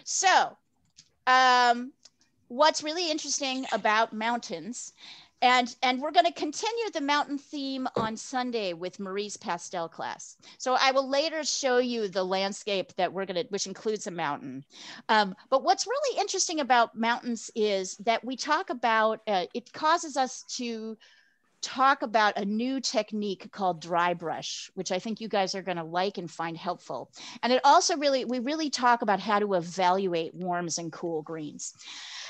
So what's really interesting about mountains, and we're going to continue the mountain theme on Sunday with Marie's pastel class. So I will later show you the landscape that we're going to, which includes a mountain. But what's really interesting about mountains is that we talk about, it causes us to talk about a new technique called dry brush, which I think you guys are going to like and find helpful. And it also we really talk about how to evaluate warms and cool greens.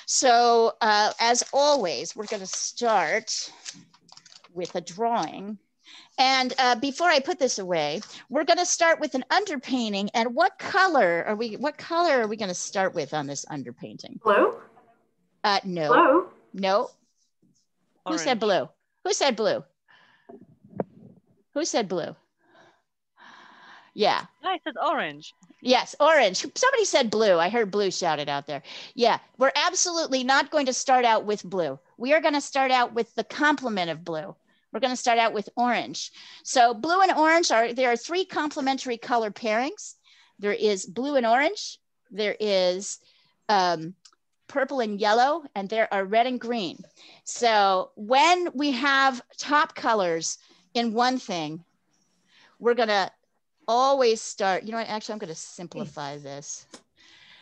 So as always, we're going to start with a drawing. And before I put this away, we're going to start with an underpainting. And what color are we going to start with on this underpainting? Blue? No. Blue? No. Who said blue? Who said blue? Who said blue? Yeah. I said orange. Yes, orange. Somebody said blue. I heard blue shouted out there. Yeah, we're absolutely not going to start out with blue. We are going to start out with the complement of blue. We're going to start out with orange. So blue and orange there are three complementary color pairings. There is blue and orange. There is purple and yellow, and there are red and green. So when we have top colors in one thing, we're going to always start, you know what, actually, I'm going to simplify this.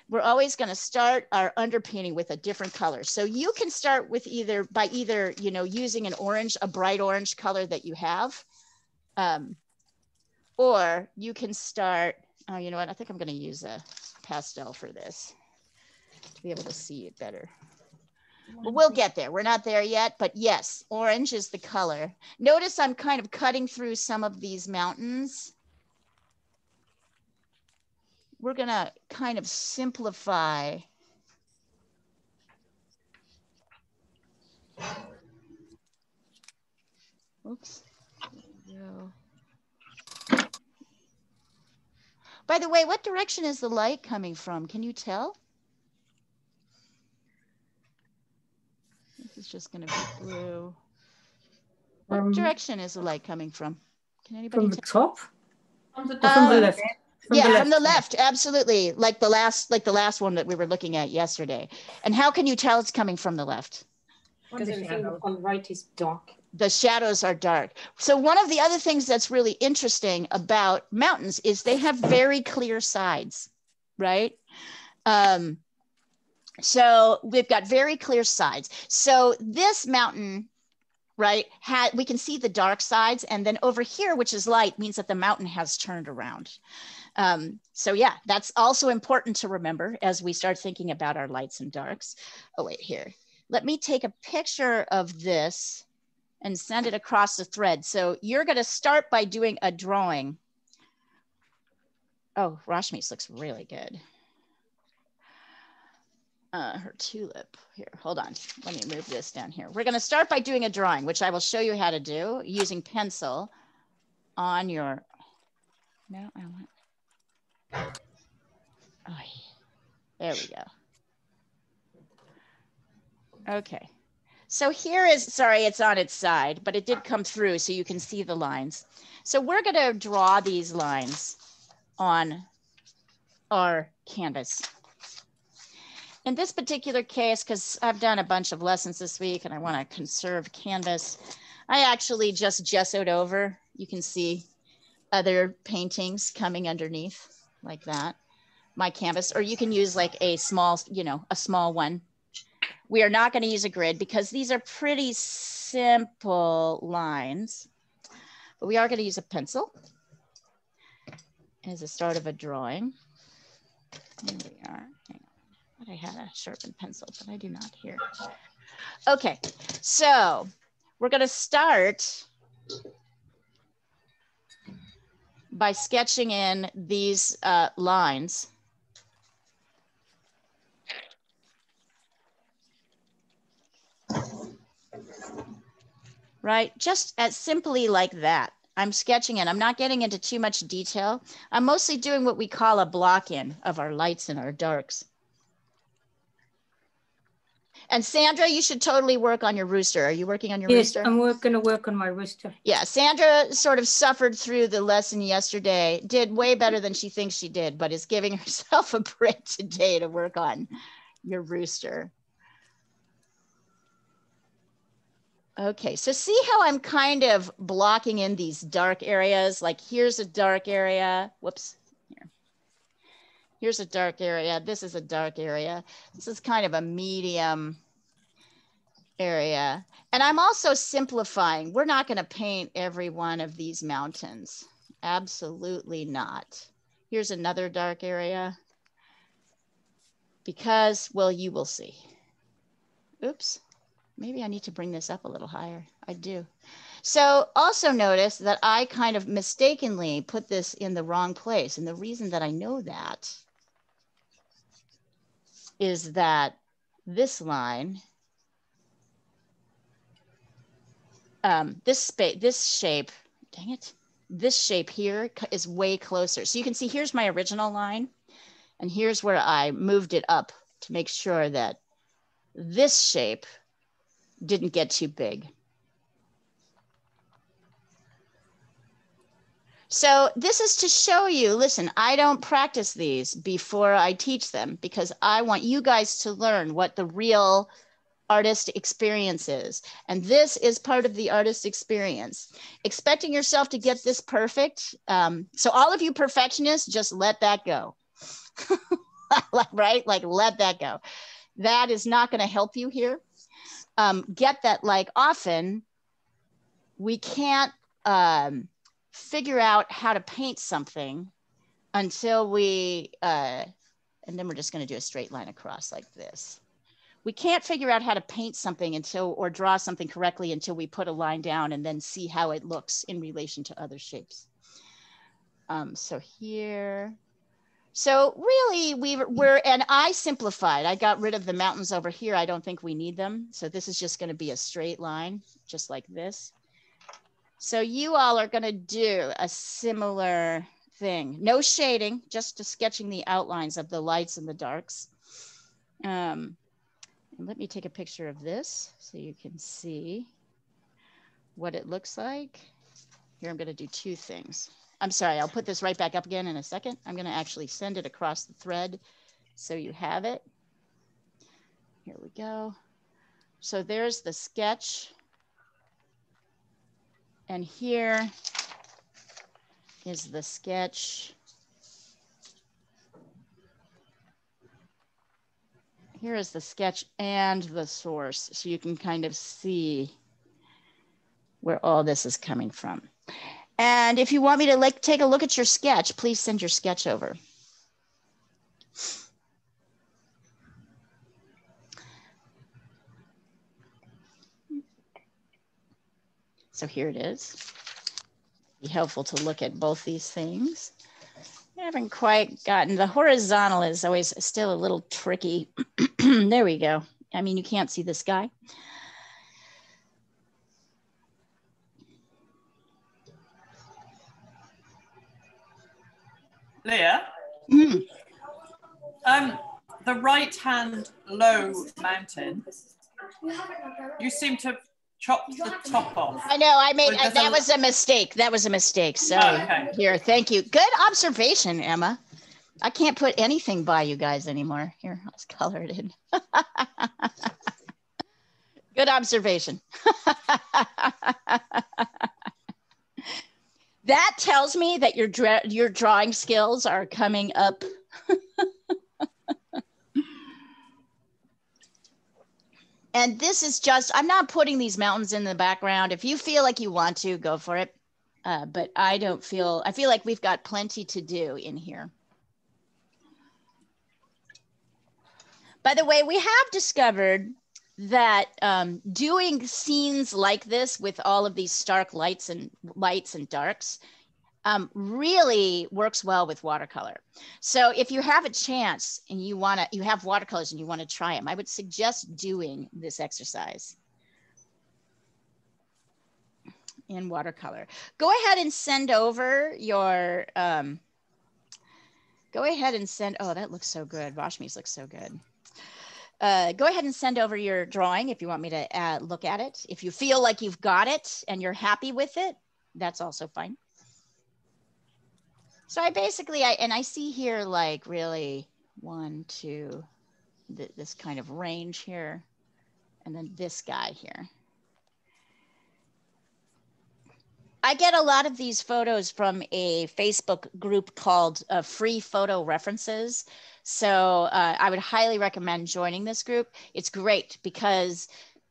We're always going to start our underpainting with a different color. So you can start with either, you know, using an orange, a bright orange color that you have, or you can start, oh, you know what, I think I'm going to use a pastel for this to be able to see it better. Well, we'll get there. We're not there yet, but yes, orange is the color. Notice I'm kind of cutting through some of these mountains. We're going to kind of simplify. Oops. By the way, what direction is the light coming from? Can you tell? This is just going to be blue. What direction is the light coming from? Can anybody from the top? From the left. From the left, absolutely. Like the last one that we were looking at yesterday. And how can you tell it's coming from the left? Because everything on the right is dark. The shadows are dark. So one of the other things that's really interesting about mountains is they have very clear sides, right? So we've got very clear sides. So this mountain, right, we can see the dark sides, and then over here, which is light, means that the mountain has turned around. So yeah, that's also important to remember as we start thinking about our lights and darks. Oh, wait, here. Let me take a picture of this and send it across the thread. So you're going to start by doing a drawing. Oh, Rashmi's looks really good. Her tulip. Here, hold on. Let me move this down here. We're going to start by doing a drawing, which I will show you how to do using pencil on your. No, I want. Oh, there we go. Okay. So here is, sorry, it's on its side, but it did come through so you can see the lines. So we're going to draw these lines on our canvas. In this particular case, because I've done a bunch of lessons this week and I want to conserve canvas, I actually just gessoed over. You can see other paintings coming underneath like that, my canvas, or you can use like a small, you know, a small one. We are not going to use a grid because these are pretty simple lines, but we are going to use a pencil as a start of a drawing. Here we are. Hang on. I had a sharpened pencil, but I do not here. Okay, so we're going to start by sketching in these lines. Right, just as simply like that. I'm sketching in. I'm not getting into too much detail. I'm mostly doing what we call a block in of our lights and our darks. And Sandra, you should totally work on your rooster. Are you working on your rooster? Yes, I'm going to work on my rooster. Yeah, Sandra sort of suffered through the lesson yesterday, did way better than she thinks she did, but is giving herself a break today to work on your rooster. Okay, so see how I'm kind of blocking in these dark areas? Like here's a dark area. Whoops. Here's a dark area. This is a dark area. This is kind of a medium area. And I'm also simplifying. We're not going to paint every one of these mountains. Absolutely not. Here's another dark area. Because, well, you will see. Oops. Maybe I need to bring this up a little higher. I do. So also notice that I kind of mistakenly put this in the wrong place. And the reason that I know that is that this line, this shape, dang it, this shape here is way closer. So you can see here's my original line, and here's where I moved it up to make sure that this shape didn't get too big. So this is to show you, listen, I don't practice these before I teach them because I want you guys to learn what the real artist experience is. And this is part of the artist experience. Expecting yourself to get this perfect. So all of you perfectionists, just let that go. Right? Like let that go. That is not going to help you here. Get that, like often we can't figure out how to paint something until we, and then we're just going to do a straight line across like this. We can't figure out how to paint something until, or draw something correctly until we put a line down and then see how it looks in relation to other shapes. So here, so really and I simplified. I got rid of the mountains over here. I don't think we need them. So this is just going to be a straight line, just like this. So you all are going to do a similar thing. No shading, just sketching the outlines of the lights and the darks. And let me take a picture of this so you can see what it looks like. Here, I'm going to do two things. I'm sorry, I'll put this right back up again in a second. I'm going to actually send it across the thread so you have it. Here we go. So there's the sketch. And here is the sketch. Here is the sketch and the source. So you can kind of see where all this is coming from. And if you want me to take a look at your sketch, please send your sketch over. So here it is. Be helpful to look at both these things. I haven't quite gotten, the horizontal is always still a little tricky. There we go. I mean, you can't see the sky. Leah, the right-hand low mountain, you seem to chop the top off. I know, that was a mistake. That was a mistake. Sorry. Oh, okay. Here, thank you. Good observation, Emma. I can't put anything by you guys anymore. Here, let's color it in. Good observation. That tells me that your drawing skills are coming up. And this is just, I'm not putting these mountains in the background. If you feel like you want to, go for it. But I feel like we've got plenty to do in here. By the way, we have discovered that doing scenes like this with all of these stark lights and darks really works well with watercolor. So if you have a chance and you have watercolors and you want to try them, I would suggest doing this exercise in watercolor. Go ahead and send over your, oh, that looks so good. Vashmi's looks so good. go ahead and send over your drawing if you want me to look at it. If you feel like you've got it and you're happy with it, that's also fine. So I basically, I see here like really 1, 2, this kind of range here, and then this guy here. I get a lot of these photos from a Facebook group called Free Photo References. So I would highly recommend joining this group. It's great because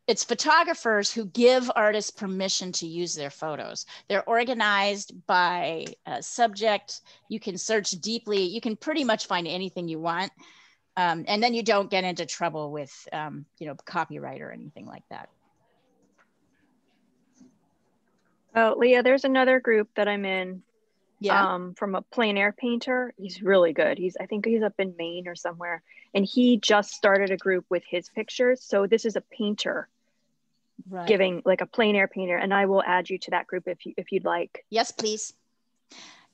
it's photographers who give artists permission to use their photos. They're organized by subject. You can search deeply. You can pretty much find anything you want. And then you don't get into trouble with, copyright or anything like that. Oh, Leah, there's another group that I'm in. Yeah. From a plein air painter. He's really good. I think he's up in Maine or somewhere. And he just started a group with his pictures. So this is a painter giving like a plein air painter. And I will add you to that group if you'd like. Yes, please.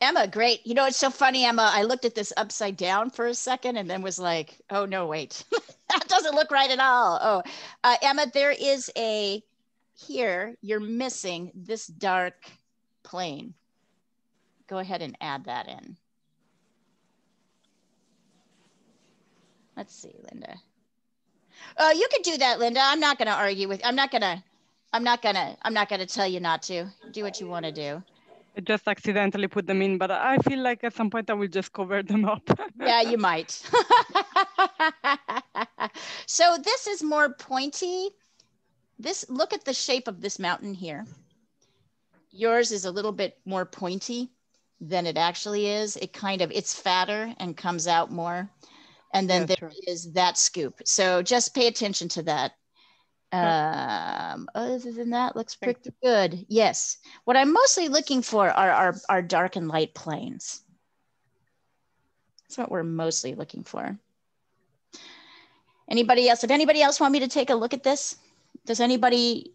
Emma, great. It's so funny, Emma. I looked at this upside down for a second and then was like, oh, no, wait. That doesn't look right at all. Oh, Emma, there is here, you're missing this dark plane. Go ahead and add that in. Let's see, Linda. Oh, you can do that, Linda. I'm not going to argue with. I'm not going to tell you not to. Do what you want to do. I just accidentally put them in, but I feel like at some point I will just cover them up. Yeah, you might. So this is more pointy. Look at the shape of this mountain here. Yours is a little bit more pointy than it actually is. It's fatter and comes out more. And then there is that scoop. So just pay attention to that. Other than that, looks pretty good. Yes. What I'm mostly looking for are our dark and light planes. That's what we're mostly looking for. Anybody else? If anybody else want me to take a look at this? Does anybody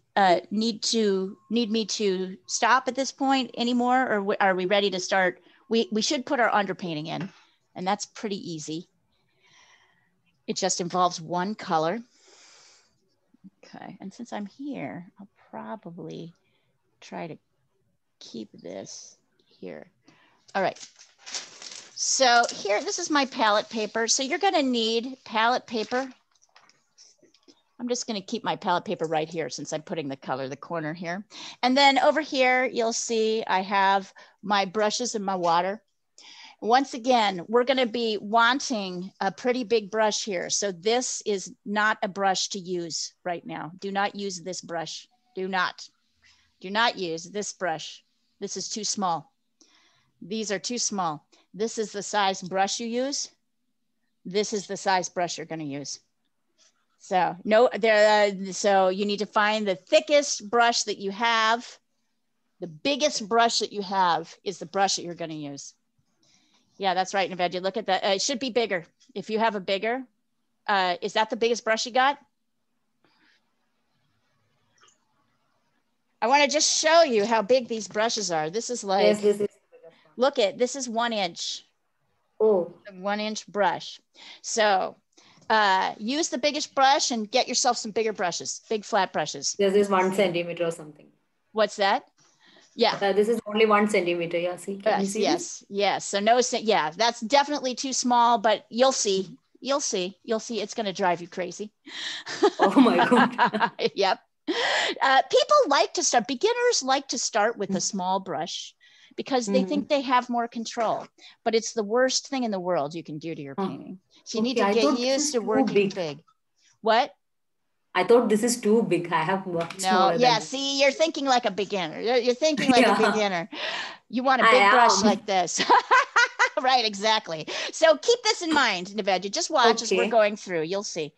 need me to stop at this point anymore, or are we ready to start? We should put our underpainting in, and that's pretty easy. It just involves one color. Okay, and since I'm here, I'll probably try to keep this here. All right. So here, this is my palette paper. So you're gonna need palette paper. I'm just gonna keep my palette paper right here since I'm putting the corner here. And then over here, you'll see I have my brushes and my water. Once again, we're gonna be wanting a pretty big brush here. So this is not a brush to use right now. Do not use this brush. Do not use this brush. This is too small. These are too small. This is the size brush you use. This is the size brush you're gonna use. So so you need to find the thickest brush that you have. The biggest brush that you have is the brush that you're going to use. Yeah, that's right, Naved. Look at that. It should be bigger. If you have a bigger, is that the biggest brush you got? I want to just show you how big these brushes are. This is like, yes, this is look at, this is 1 inch. Oh, a 1 inch brush. So use the biggest brush and get yourself some bigger brushes, big flat brushes. This is 1 centimeter or something. What's that? Yeah. This is only 1 centimeter. Yeah. See, can you see this? Yes. So yeah, that's definitely too small, but you'll see. You'll see. It's going to drive you crazy. Oh my God. Yep. Beginners like to start with a small brush because they think they have more control, but it's the worst thing in the world you can do to your painting. So you need to get used to working big. What? I thought this is too big. I have much smaller. Yeah, see, you're thinking like a beginner. You're thinking like a beginner. You want a big brush like this. Right, exactly. So keep this in mind, Naved. Just watch as we're going through. You'll see.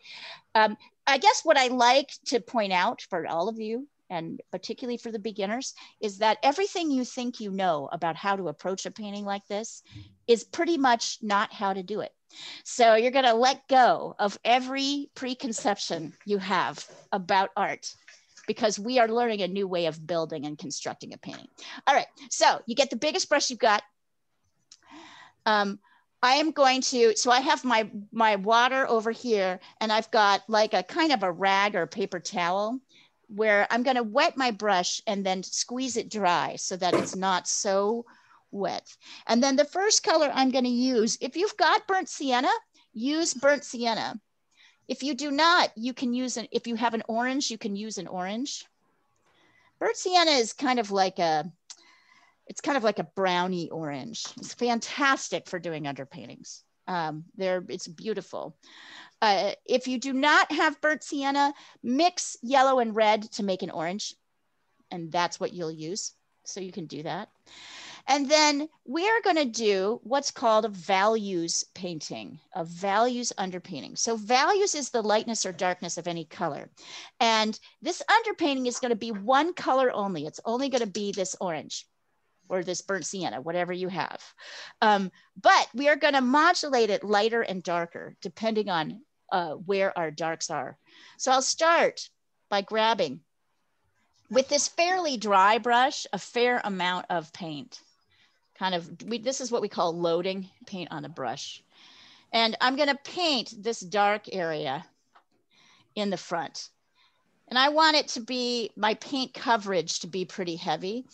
I guess what I like to point out for all of you, and particularly for the beginners, is that everything you think you know about how to approach a painting like this is pretty much not how to do it. So you're going to let go of every preconception you have about art because we are learning a new way of building and constructing a painting. All right, so you get the biggest brush you've got. I am going to, so I have my water over here, and I've got like a kind of a rag or paper towel where I'm going to wet my brush and then squeeze it dry so that it's not so wet. And then the first color I'm going to use, if you've got burnt sienna, use burnt sienna. If you do not, you can use an, if you have an orange, you can use an orange. Burnt sienna is kind of like a, it's kind of like a brownie orange. It's fantastic for doing underpaintings. It's beautiful. If you do not have burnt sienna, mix yellow and red to make an orange, and that's what you'll use. So you can do that. And then we're going to do what's called a values painting, a values underpainting. So values is the lightness or darkness of any color. And this underpainting is going to be one color only. It's only going to be this orange or this burnt sienna, whatever you have. But we are going to modulate it lighter and darker depending on where our darks are. So I'll start by grabbing with this fairly dry brush, a fair amount of paint. This is what we call loading paint on a brush. And I'm going to paint this dark area in the front. And I want it to be, my paint coverage to be pretty heavy.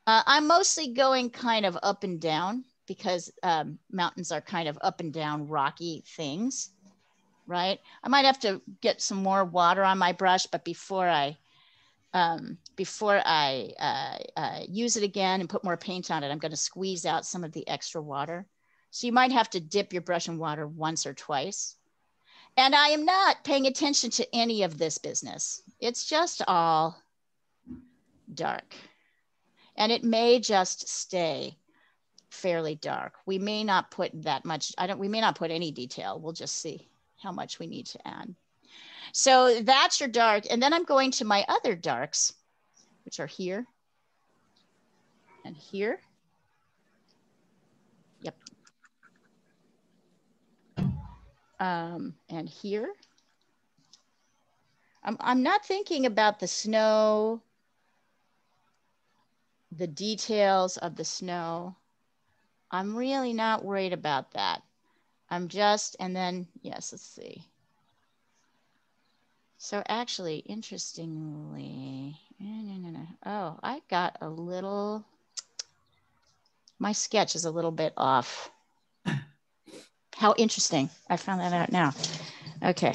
I'm mostly going kind of up and down because mountains are kind of up and down rocky things, right? I might have to get some more water on my brush, but before I use it again and put more paint on it, I'm going to squeeze out some of the extra water. So you might have to dip your brush in water once or twice. And I am not paying attention to any of this business. It's just all dark. And it may just stay fairly dark. We may not put that much, we may not put any detail. We'll just see how much we need to add. So that's your dark. And then I'm going to my other darks, which are here and here. Yep. And here. I'm not thinking about the snow, the details of the snow. I'm really not worried about that. I'm just, and then, yes, let's see. So actually, interestingly, oh, I got a little, my sketch is a little bit off. How interesting. I found that out now. Okay.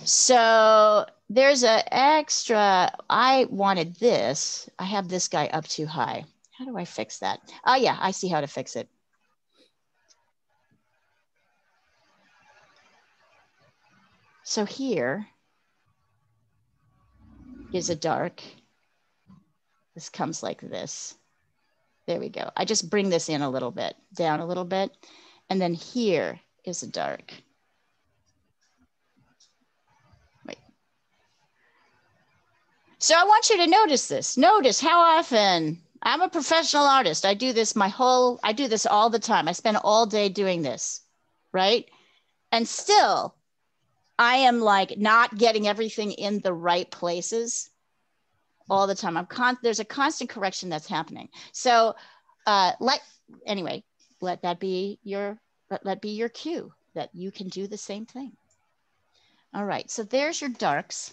So there's an extra, I wanted this. I have this guy up too high. How do I fix that? Oh yeah, I see how to fix it. So here is a dark. This comes like this. There we go. I just bring this in a little bit, down a little bit. And then here is a dark. Wait. So I want you to notice this. Notice how often, I'm a professional artist. I do this I do this all the time. I spend all day doing this, right? And still, I am like not getting everything in the right places all the time. There's a constant correction that's happening. So anyway, let that be your cue that you can do the same thing. All right, so there's your darks.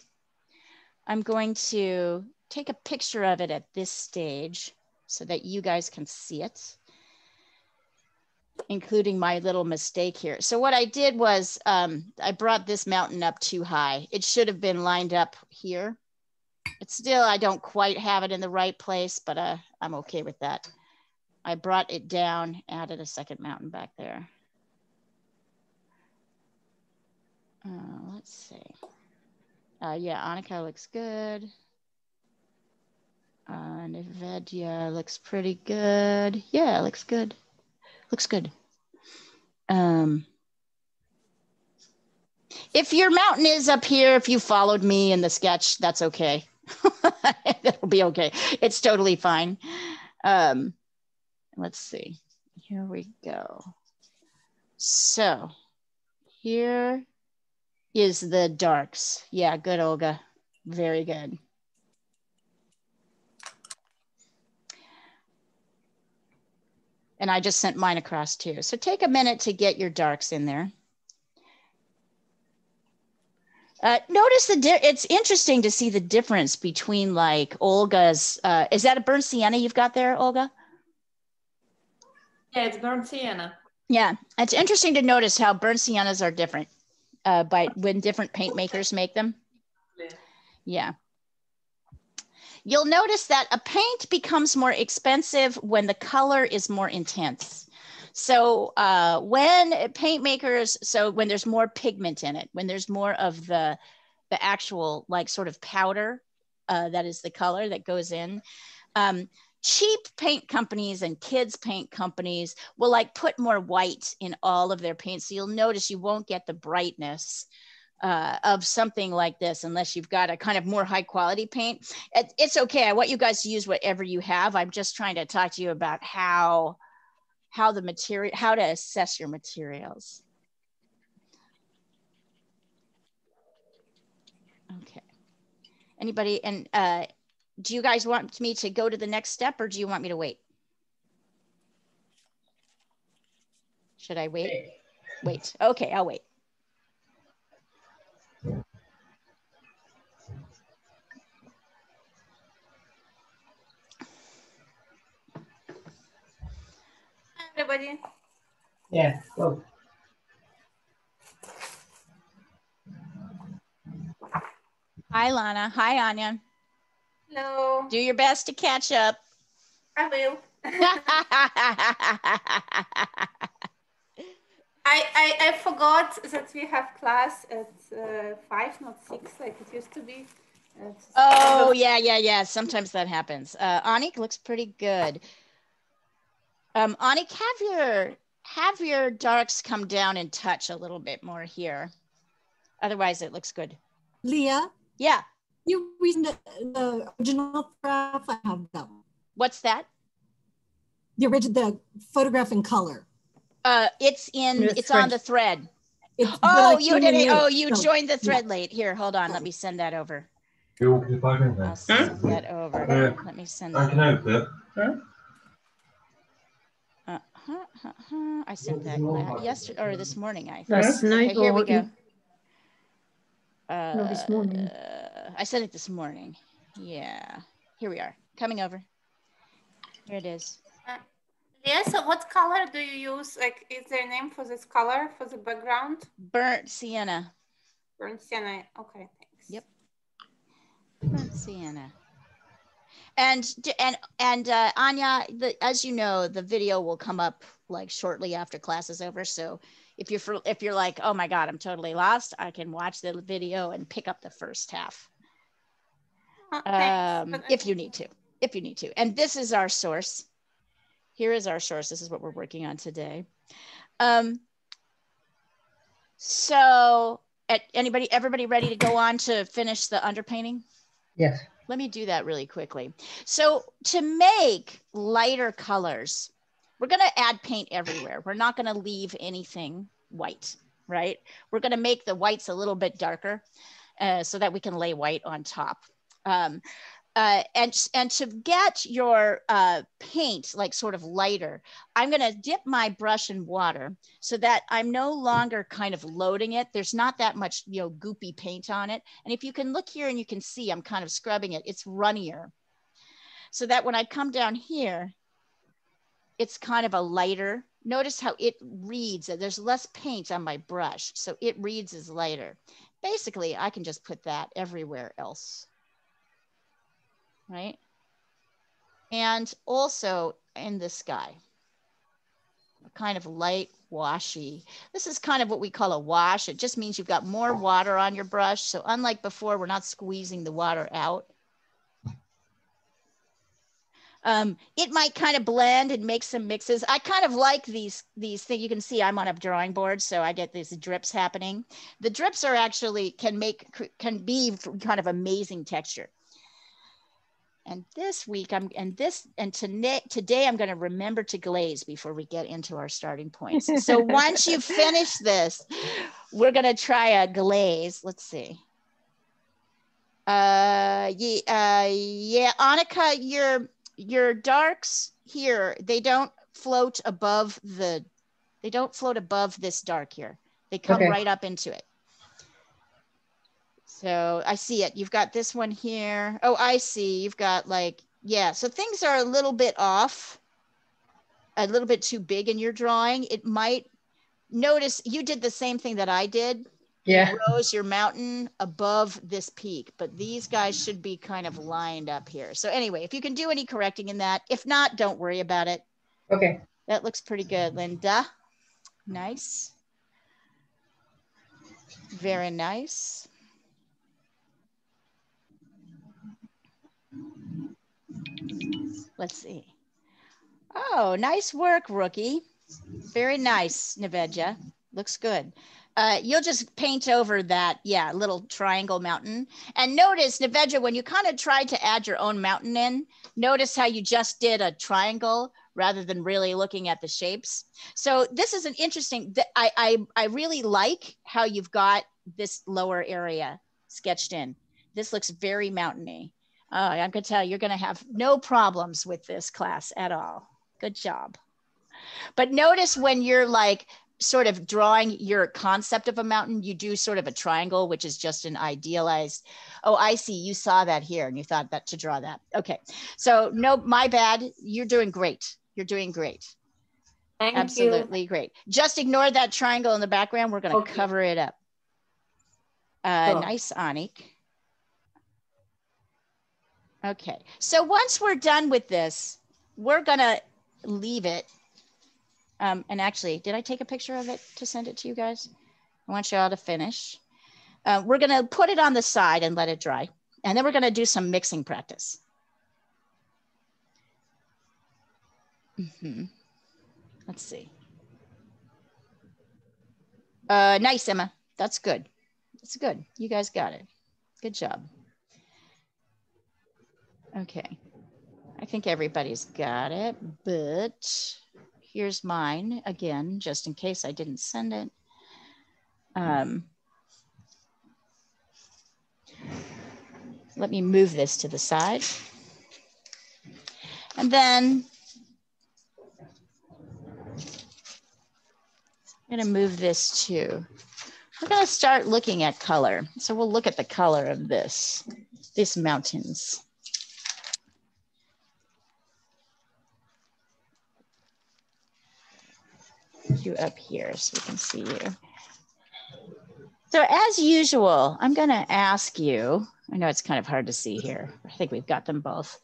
I'm going to take a picture of it at this stage so that you guys can see it, including my little mistake here. So what I did was I brought this mountain up too high. It should have been lined up here. It's still, I don't quite have it in the right place, but I'm okay with that. I brought it down, added a second mountain back there. Let's see. Yeah, Annika looks good. Nivedya looks pretty good. Yeah, looks good. Looks good. If your mountain is up here, if you followed me in the sketch, that's okay. That'll be okay. It's totally fine. Let's see. Here we go. So here is the darks. Yeah, good, Olga. Very good. And I just sent mine across too. So take a minute to get your darks in there. Notice it's interesting to see the difference between like Olga's, is that a burnt sienna you've got there, Olga? Yeah, it's burnt sienna. Yeah, it's interesting to notice how burnt siennas are different when different paint makers make them. Yeah. You'll notice that a paint becomes more expensive when the color is more intense. So when paint makers, when there's more pigment in it, when there's more of the actual like sort of powder, that is the color that goes in, cheap paint companies and kids paint companies will like put more white in all of their paints. So you'll notice you won't get the brightness of something like this unless you've got a kind of more high quality paint. It's okay. I want you guys to use whatever you have. I'm just trying to talk to you about how to assess your materials. Okay. Anybody, and do you guys want me to go to the next step or do you want me to wait? Should I wait? Wait. Okay, I'll wait. Hi, everybody. Yeah, go. Hi, Lana. Hi, Anya. Hello. Do your best to catch up. I will. I forgot that we have class at 5, not 6, like it used to be. Oh, yeah. Sometimes that happens. Anik looks pretty good. Anik, have your darks come down and touch a little bit more here. Otherwise, it looks good. Leah? Yeah. You read the original photograph? I have that one. What's that? The photograph in color. It's on the thread. You joined the thread late. Here, hold on. Let me send that over. I'll send that over. Let me send that. I can open it. I sent that yesterday or this morning. I think. Okay, here we go. No, this morning. I sent it this morning. Yeah. Here we are. Coming over. Here it is. Yeah, so what color do you use? Like, is there a name for this color for the background? Burnt sienna. Burnt sienna. Okay, thanks. Yep. Burnt sienna. And Anya, as you know, the video will come up like shortly after class is over. So if you're like, oh my God, I'm totally lost, I can watch the video and pick up the first half. If you need to. And this is our source. Here is our source. This is what we're working on today. So everybody ready to go on to finish the underpainting? Yes. Let me do that really quickly. So to make lighter colors, we're going to add paint everywhere. We're not going to leave anything white, right? We're going to make the whites a little bit darker so that we can lay white on top. And to get your paint like sort of lighter, I'm going to dip my brush in water so that I'm no longer kind of loading it. There's not that much, goopy paint on it. And if you can look here and you can see, I'm kind of scrubbing it. It's runnier. So that when I come down here, it's kind of a lighter. Notice how it reads. There's less paint on my brush, so it reads as lighter. Basically, I can just put that everywhere else. Right? And also in the sky, kind of light washy. This is kind of what we call a wash. It just means you've got more water on your brush. So unlike before, we're not squeezing the water out. It might kind of blend and make some mixes. I kind of like these things. You can see I'm on a drawing board, so I get these drips happening. The drips are actually can be kind of amazing texture. And this week today I'm going to remember to glaze before we get into our starting points. So once you finish this, we're going to try a glaze. Let's see. Yeah, Annika, your darks here, they don't float above this dark here. They come right up into it. So I see it. You've got this one here. Oh, I see. You've got like, yeah. So things are a little bit off, a little bit too big in your drawing. It might, notice you did the same thing that I did. Yeah. You rose your mountain above this peak, but these guys should be kind of lined up here. So anyway, if you can do any correcting in that, if not, don't worry about it. Okay. That looks pretty good, Linda. Nice. Very nice. Let's see. Oh, nice work, rookie. Very nice, Nevedja. Looks good. You'll just paint over that, yeah, little triangle mountain. And notice, Nevedja, when you kind of tried to add your own mountain in, notice how you just did a triangle rather than really looking at the shapes. So this is an interesting, I really like how you've got this lower area sketched in. This looks very mountainy. I'm gonna tell you, you're gonna have no problems with this class at all. Good job. But notice when you're like sort of drawing your concept of a mountain, you do sort of a triangle, which is just an idealized, oh, I see, you saw that here and you thought that to draw that. Okay, so no, my bad, you're doing great. You're doing great. Thank Absolutely you. great. Just ignore that triangle in the background. We're gonna cover it up. Nice, Anik. Okay, so once we're done with this, we're gonna leave it. And actually, did I take a picture of it to send it to you guys? I want you all to finish. We're gonna put it on the side and let it dry. And then we're gonna do some mixing practice. Let's see. Nice, Emma. That's good. That's good. You guys got it. Good job. Okay. I think everybody's got it, but here's mine again, just in case I didn't send it. Let me move this to the side. And then I'm gonna move this too. We're gonna start looking at color. So we'll look at the color of this mountains. You up here so we can see you. So as usual, I'm gonna ask you, I know it's kind of hard to see here. I think we've got them both.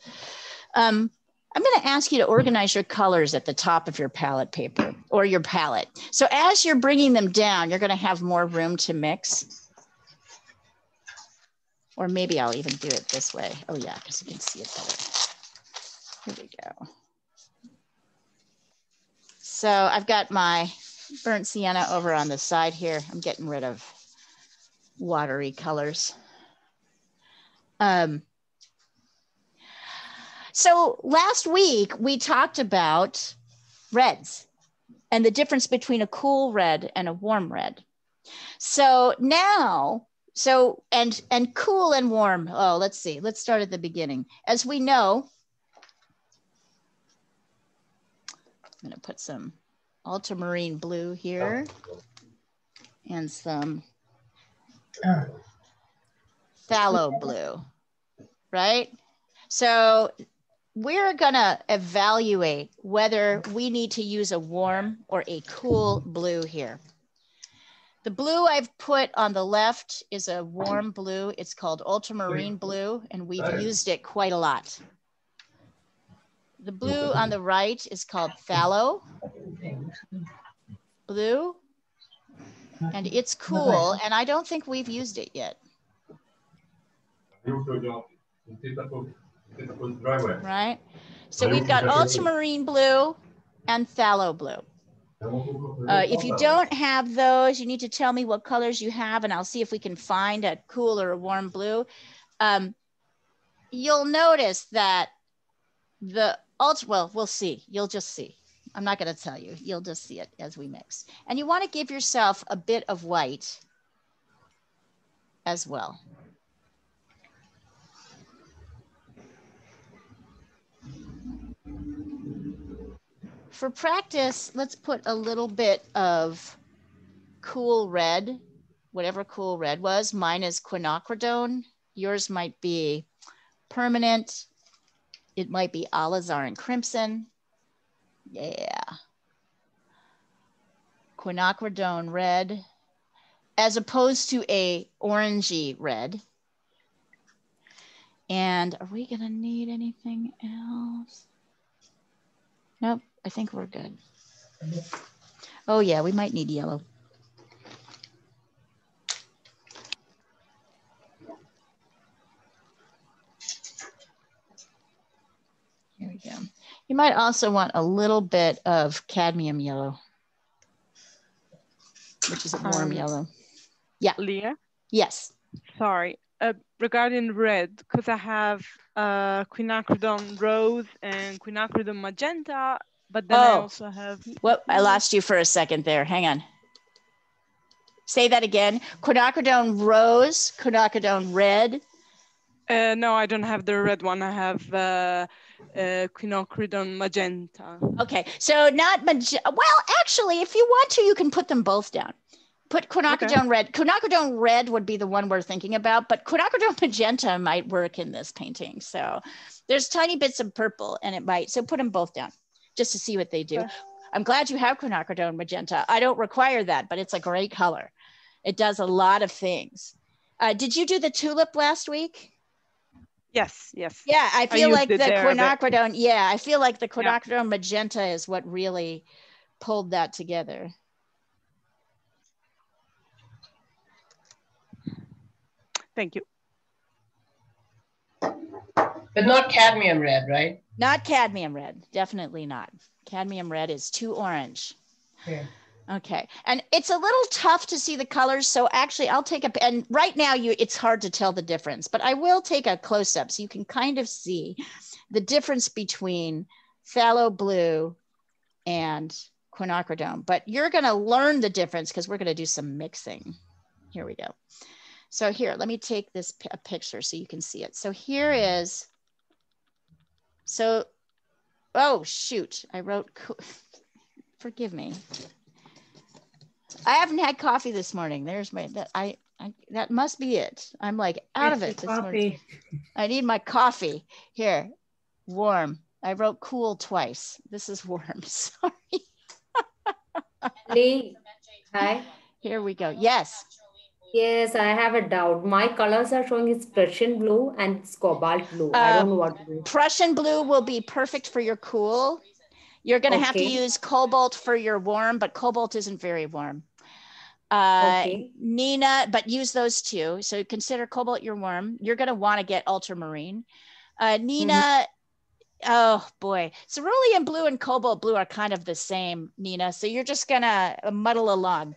I'm gonna ask you to organize your colors at the top of your palette paper or your palette. So as you're bringing them down, you're gonna have more room to mix. Or maybe I'll even do it this way. Oh yeah, because you can see it better. Here we go. So I've got my burnt sienna over on the side here. I'm getting rid of watery colors. So last week we talked about reds and the difference between a cool red and a warm red. So now, and cool and warm. Oh, let's see. Let's start at the beginning. As we know, I'm gonna put some ultramarine blue here and some phthalo blue, right? So we're gonna evaluate whether we need to use a warm or a cool blue here. The blue I've put on the left is a warm blue. It's called ultramarine blue, and we've used it quite a lot. The blue on the right is called phthalo blue, and it's cool, and I don't think we've used it yet. Right? So we've got ultramarine blue and phthalo blue. If you don't have those, you need to tell me what colors you have, and I'll see if we can find a cool or a warm blue. You'll notice that well, we'll see. You'll just see. I'm not going to tell you. You'll just see it as we mix. And you want to give yourself a bit of white as well. for practice, let's put a little bit of cool red, whatever cool red was. Mine is quinacridone. Yours might be permanent. It might be alizarin crimson. Yeah. Quinacridone red, as opposed to a orangey red. And are we gonna need anything else? Nope, I think we're good. Oh yeah, we might need yellow. Here we go. You might also want a little bit of cadmium yellow, which is a warm yellow. Yeah. Leah? Yes. Sorry. Regarding red, because I have quinacridone rose and quinacridone magenta, but then I also have... Well, I lost you for a second there. Hang on. Say that again. Quinacridone rose, quinacridone red. No, I don't have the red one. I have quinacridone magenta. Okay, so not magenta. Well, actually, if you want to, you can put them both down. Put quinacridone red. Quinacridone red would be the one we're thinking about, but quinacridone magenta might work in this painting. So there's tiny bits of purple and it might. So put them both down just to see what they do. Okay. I'm glad you have quinacridone magenta. I don't require that, but it's a great color. It does a lot of things. Did you do the tulip last week? Yes, yes. Yeah, I feel like the quinacridone, I feel like the quinacridone magenta is what really pulled that together. Thank you. But not cadmium red, right? Not cadmium red, definitely not. Cadmium red is too orange. Yeah. Okay, and it's a little tough to see the colors, so actually I'll take a, and right now it's hard to tell the difference, but I will take a close-up so you can kind of see the difference between phthalo blue and quinacridone, but you're gonna learn the difference because we're gonna do some mixing. Here we go. So here, let me take this a picture so you can see it. So here is, so, oh shoot, I wrote, forgive me. I haven't had coffee this morning. There's my, that must be it. I'm like out of it this morning. I need my coffee. Here, warm. I wrote cool twice. This is warm, sorry. Lee, hi. Here we go, yes. Yes, I have a doubt. My colors are showing it's Prussian blue and it's cobalt blue. I don't know what to do. Prussian blue will be perfect for your cool. You're gonna have to use cobalt for your warm, but cobalt isn't very warm. Nina, but use those two. So consider cobalt your warm. You're gonna wanna get ultramarine. Nina, oh boy. Cerulean blue and cobalt blue are kind of the same, Nina. So you're just gonna muddle along.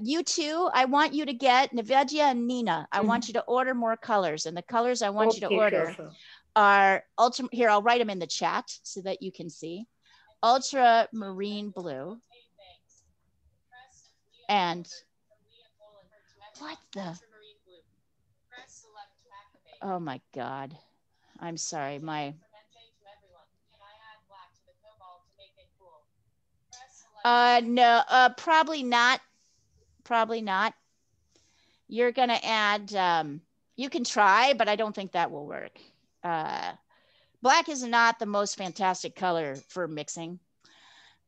You two, I want you to get Navedya and Nina. I want you to order more colors, and the colors I want you to order are here, I'll write them in the chat so that you can see. Ultramarine blue. And what the? Oh my God. I'm sorry, no, probably not. Probably not. You're gonna add, you can try, but I don't think that will work. Black is not the most fantastic color for mixing,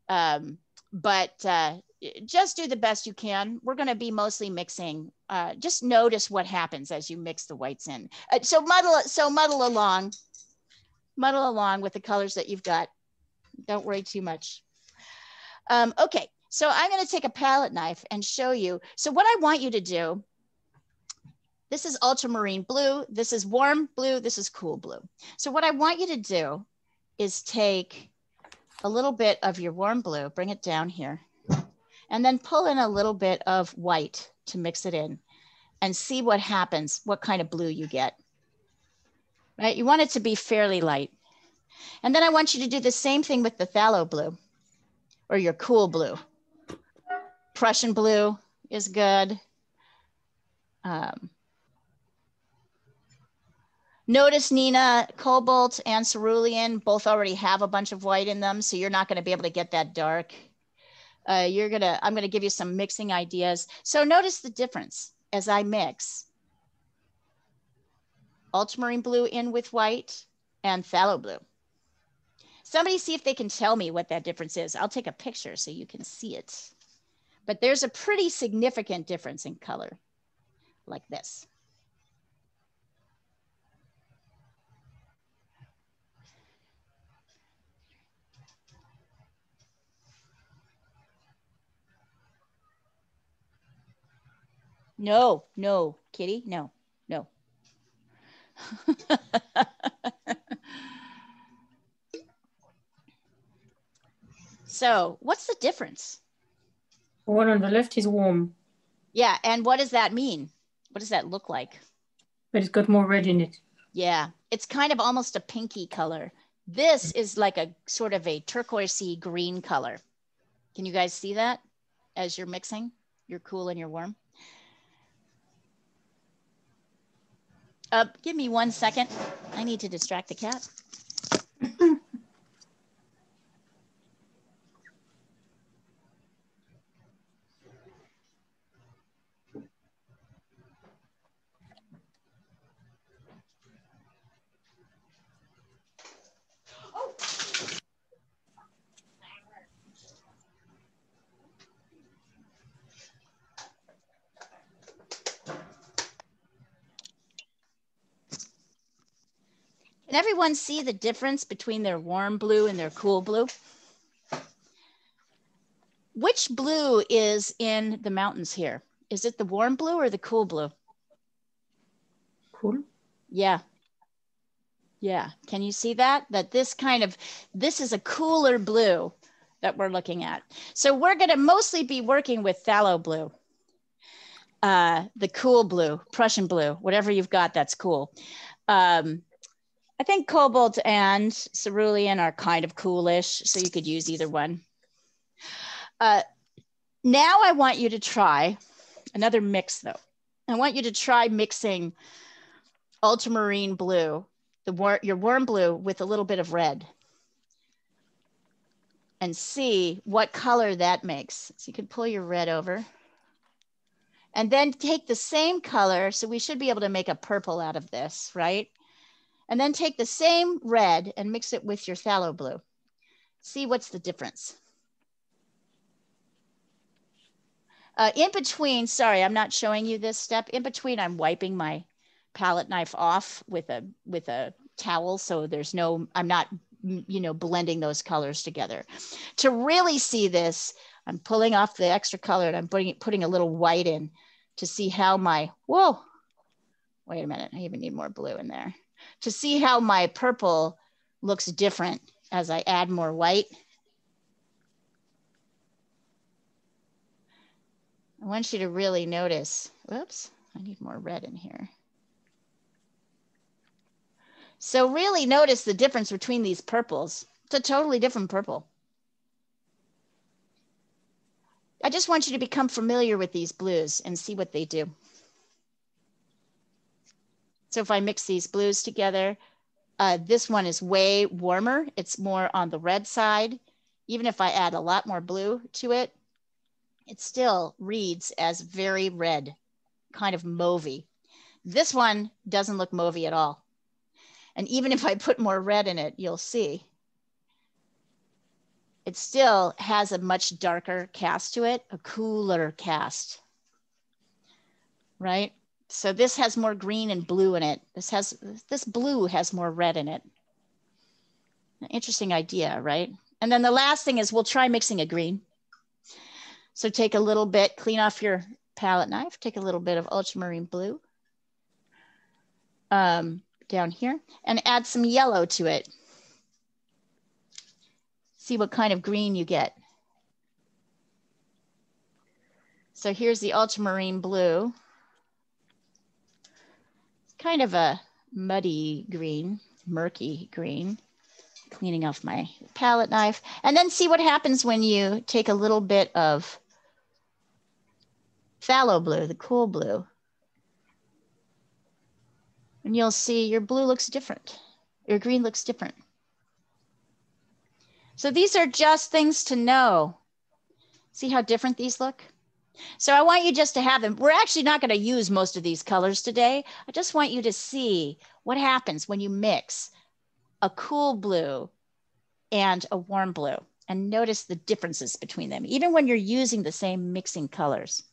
but just do the best you can. We're gonna be mostly mixing. Just notice what happens as you mix the whites in. So muddle along with the colors that you've got. Don't worry too much. Okay, so I'm gonna take a palette knife and show you. So what I want you to do, this is ultramarine blue, this is warm blue, this is cool blue. So what I want you to do is take a little bit of your warm blue, bring it down here, and then pull in a little bit of white to mix it in and see what happens, what kind of blue you get, right? You want it to be fairly light. And then I want you to do the same thing with the phthalo blue or your cool blue. Prussian blue is good. Notice, Nina, cobalt and cerulean both already have a bunch of white in them, so you're not going to be able to get that dark. I'm going to give you some mixing ideas. So notice the difference as I mix ultramarine blue in with white and phthalo blue. Somebody see if they can tell me what that difference is. I'll take a picture so you can see it. But there's a pretty significant difference in color, like this. No, no, Kitty, no, no. So what's the difference? The one on the left is warm. Yeah, and what does that mean? What does that look like? But it's got more red in it. Yeah, it's kind of almost a pinky color. This is like a sort of a turquoisey green color. Can you guys see that as you're mixing your cool and your warm? Give me 1 second. I need to distract the cat. Can everyone see the difference between their warm blue and their cool blue? Which blue is in the mountains here? Is it the warm blue or the cool blue? Cool. Yeah. Yeah. Can you see that? That this is a cooler blue that we're looking at. So we're going to mostly be working with phthalo blue, the cool blue, Prussian blue, whatever you've got that's cool. I think cobalt and cerulean are kind of coolish, so you could use either one. Now I want you to try another mix though. I want you to try mixing ultramarine blue, your warm blue, with a little bit of red and see what color that makes. So you can pull your red over and then take the same color. So we should be able to make a purple out of this, right? And then take the same red and mix it with your phthalo blue. See what's the difference. In between, sorry, I'm not showing you this step. In between, I'm wiping my palette knife off with a towel, so there's no, I'm not, blending those colors together. To really see this, I'm pulling off the extra color and I'm putting a little white in to see how whoa, wait a minute, I even need more blue in there. To see how my purple looks different as I add more white. I want you to really notice, whoops, I need more red in here. So really notice the difference between these purples. It's a totally different purple. I just want you to become familiar with these blues and see what they do. So if I mix these blues together, this one is way warmer. It's more on the red side. Even if I add a lot more blue to it, it still reads as very red, kind of mauvey. This one doesn't look mauvey at all. And even if I put more red in it, you'll see it still has a much darker cast to it, a cooler cast, right? So this has more green and blue in it. This blue has more red in it. An interesting idea, right? And then the last thing is we'll try mixing a green. So take a little bit, clean off your palette knife, take a little bit of ultramarine blue down here and add some yellow to it. See what kind of green you get. So here's the ultramarine blue. It's kind of a muddy green, murky green. Cleaning off my palette knife. And then see what happens when you take a little bit of phthalo blue, the cool blue. And you'll see your blue looks different. Your green looks different. So these are just things to know. See how different these look? So I want you just to have them. We're actually not going to use most of these colors today. I just want you to see what happens when you mix a cool blue and a warm blue, and notice the differences between them, even when you're using the same mixing colors.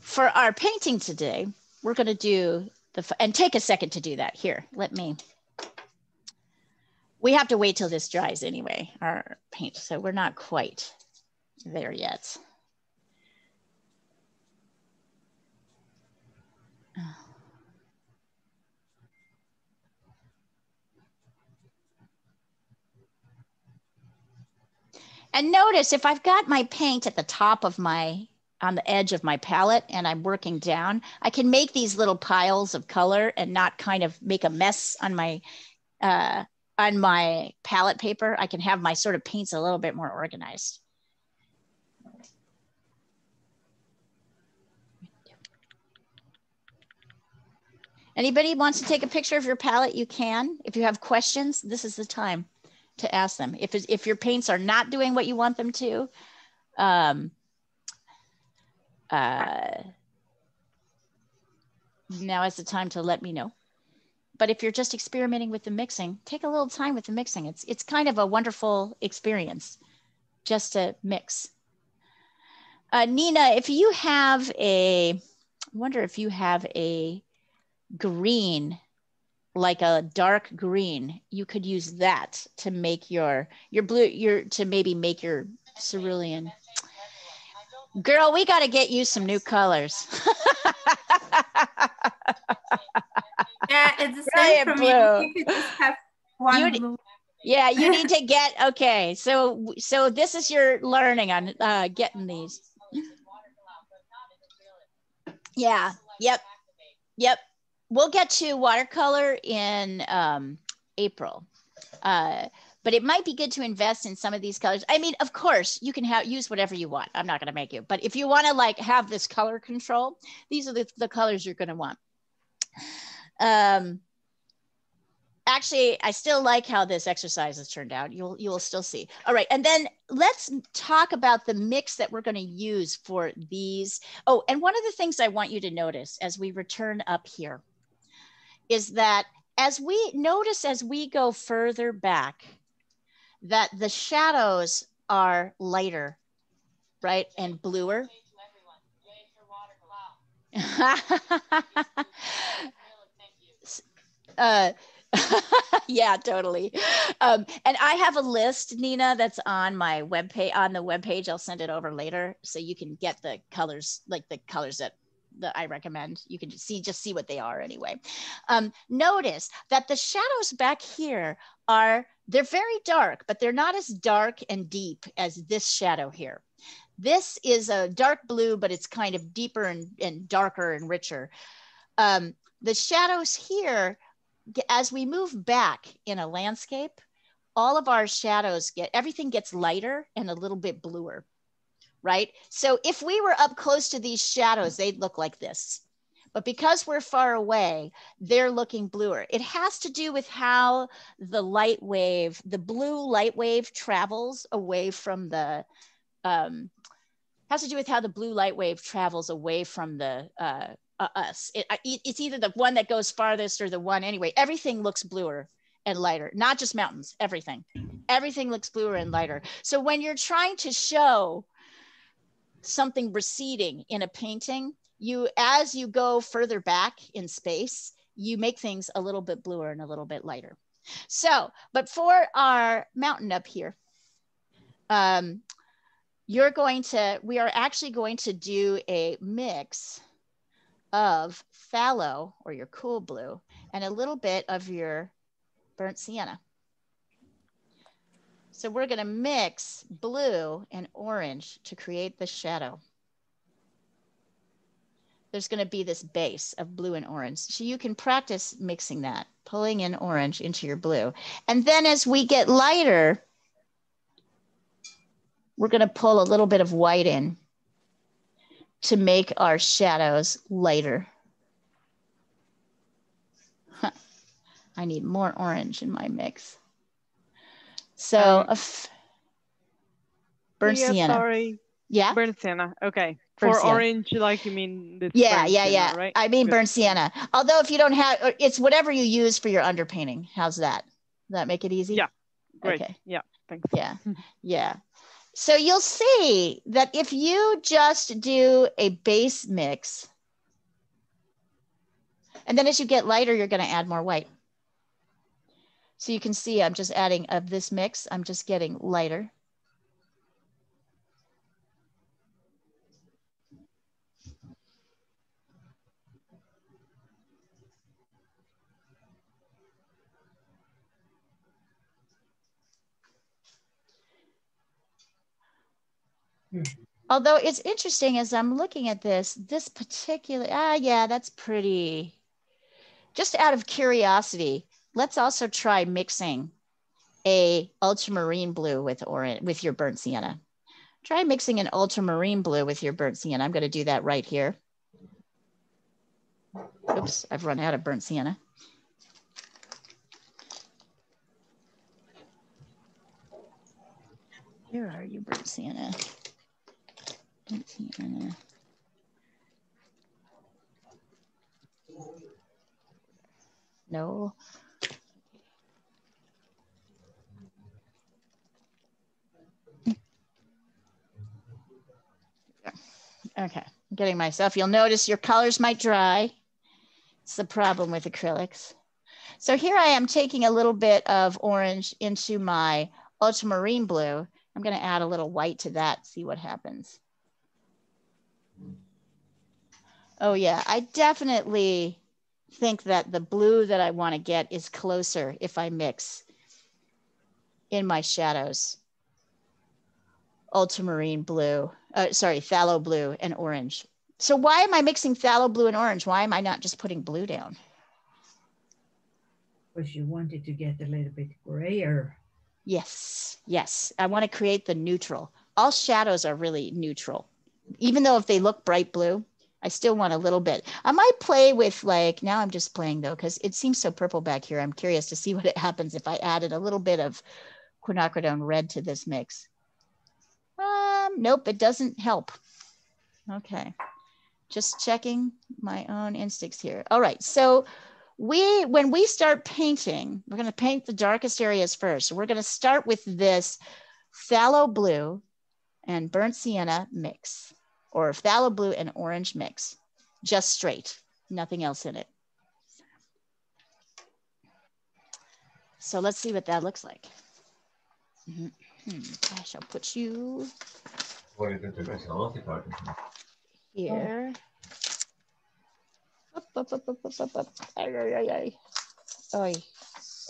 For our painting today, we're going to do and take a second to do that. Here, we have to wait till this dries anyway, our paint, so we're not quite there yet. And notice if I've got my paint at the top of on the edge of my palette and I'm working down, I can make these little piles of color and not kind of make a mess on my palette paper. I can have my sort of paints a little bit more organized. Anybody wants to take a picture of your palette, you can. If you have questions, this is the time to ask them. If your paints are not doing what you want them to, now is the time to let me know. But if you're just experimenting with the mixing, take a little time with the mixing. It's kind of a wonderful experience just to mix. Nina, if you have I wonder if you have a green, like a dark green, you could use that to make your blue, to maybe make your cerulean. Girl, we got to get you some new colors. Yeah, it's the same for me. You could just have one blue. Yeah, you need to get, okay. So this is your learning on getting these. Yeah, yep. We'll get to watercolor in April. But it might be good to invest in some of these colors. I mean, of course, you can use whatever you want. I'm not going to make you. But if you want to like have this color control, these are the colors you're going to want. Actually, I still like how this exercise has turned out. You'll still see. All right, and then let's talk about the mix that we're going to use for these. Oh, and one of the things I want you to notice as we return up here is that as we go further back, that the shadows are lighter, right, and bluer. Yeah, totally. And I have a list, Nina, that's on my webpage. On the webpage, I'll send it over later, so you can get the colors, like the colors that I recommend. You can just see what they are anyway. Notice that the shadows back here they're very dark, but they're not as dark and deep as this shadow here. This is a dark blue, but it's kind of deeper and darker and richer. The shadows here, as we move back in a landscape, all of our shadows everything gets lighter and a little bit bluer, right? So if we were up close to these shadows, they'd look like this. But because we're far away, they're looking bluer. It has to do with how the blue light wave travels away from the, us. It's either the one that goes farthest or the one anyway. Everything looks bluer and lighter, not just mountains, everything. Everything looks bluer and lighter. So when you're trying to show something receding in a painting, as you go further back in space, you make things a little bit bluer and a little bit lighter. So, but for our mountain up here, we are actually going to do a mix of phthalo, or your cool blue, and a little bit of your burnt sienna. So we're going to mix blue and orange to create the shadow. There's going to be this base of blue and orange. So you can practice mixing that, pulling in orange into your blue. And then as we get lighter, we're going to pull a little bit of white in to make our shadows lighter. Huh. I need more orange in my mix. So burnt sienna. Sorry. Yeah. Burnt sienna. Okay. Burnt For sienna. orange, like you mean this Yeah, burnt sienna, right? I mean Good. burnt sienna. Although if you don't have, it's whatever you use for your underpainting. How's that? Does that make it easy? Yeah. Great. Okay. Yeah. Thanks. Yeah. Yeah. So you'll see that if you just do a base mix, and then as you get lighter, you're going to add more white. So you can see I'm just adding of this mix. I'm just getting lighter. Although it's interesting as I'm looking at this particular, yeah, that's pretty. Just out of curiosity, let's also try mixing a ultramarine blue with orange, with your burnt sienna. Try mixing an ultramarine blue with your burnt sienna. I'm going to do that right here. Oops, I've run out of burnt sienna. Where are you, burnt sienna? Burnt sienna. No. Okay, I'm getting myself. You'll notice your colors might dry. It's the problem with acrylics. So here I am taking a little bit of orange into my ultramarine blue. I'm going to add a little white to that, see what happens. Oh yeah, I definitely think that the blue that I want to get is closer if I mix in my shadows. Ultramarine blue, sorry, phthalo blue and orange. So why am I mixing phthalo blue and orange? Why am I not just putting blue down? Because you wanted to get a little bit grayer. Yes, yes. I want to create the neutral. All shadows are really neutral. Even though if they look bright blue, I still want a little bit. I might play with like, now I'm just playing though, because it seems so purple back here. I'm curious to see what happens if I added a little bit of quinacridone red to this mix. Nope, it doesn't help. Okay, just checking my own instincts here. All right, so when we start painting, we're going to paint the darkest areas first. So we're going to start with this phthalo blue and burnt sienna mix, or phthalo blue and orange mix, just straight, nothing else in it. So let's see what that looks like. I shall put you here.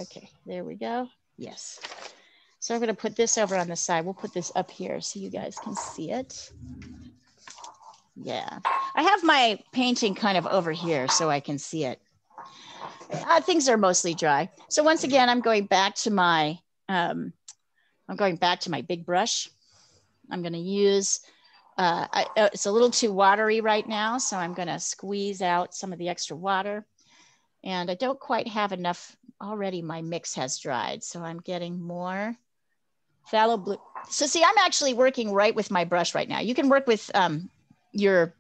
Okay, there we go. Yes. So I'm going to put this over on the side. We'll put this up here so you guys can see it. Yeah. I have my painting kind of over here so I can see it. Things are mostly dry. So once again, I'm going back to my big brush. I'm going to use, it's a little too watery right now, so I'm going to squeeze out some of the extra water. And I don't quite have enough. Already my mix has dried, so I'm getting more phthalo blue. So see, I'm actually working right with my brush right now. You can work with your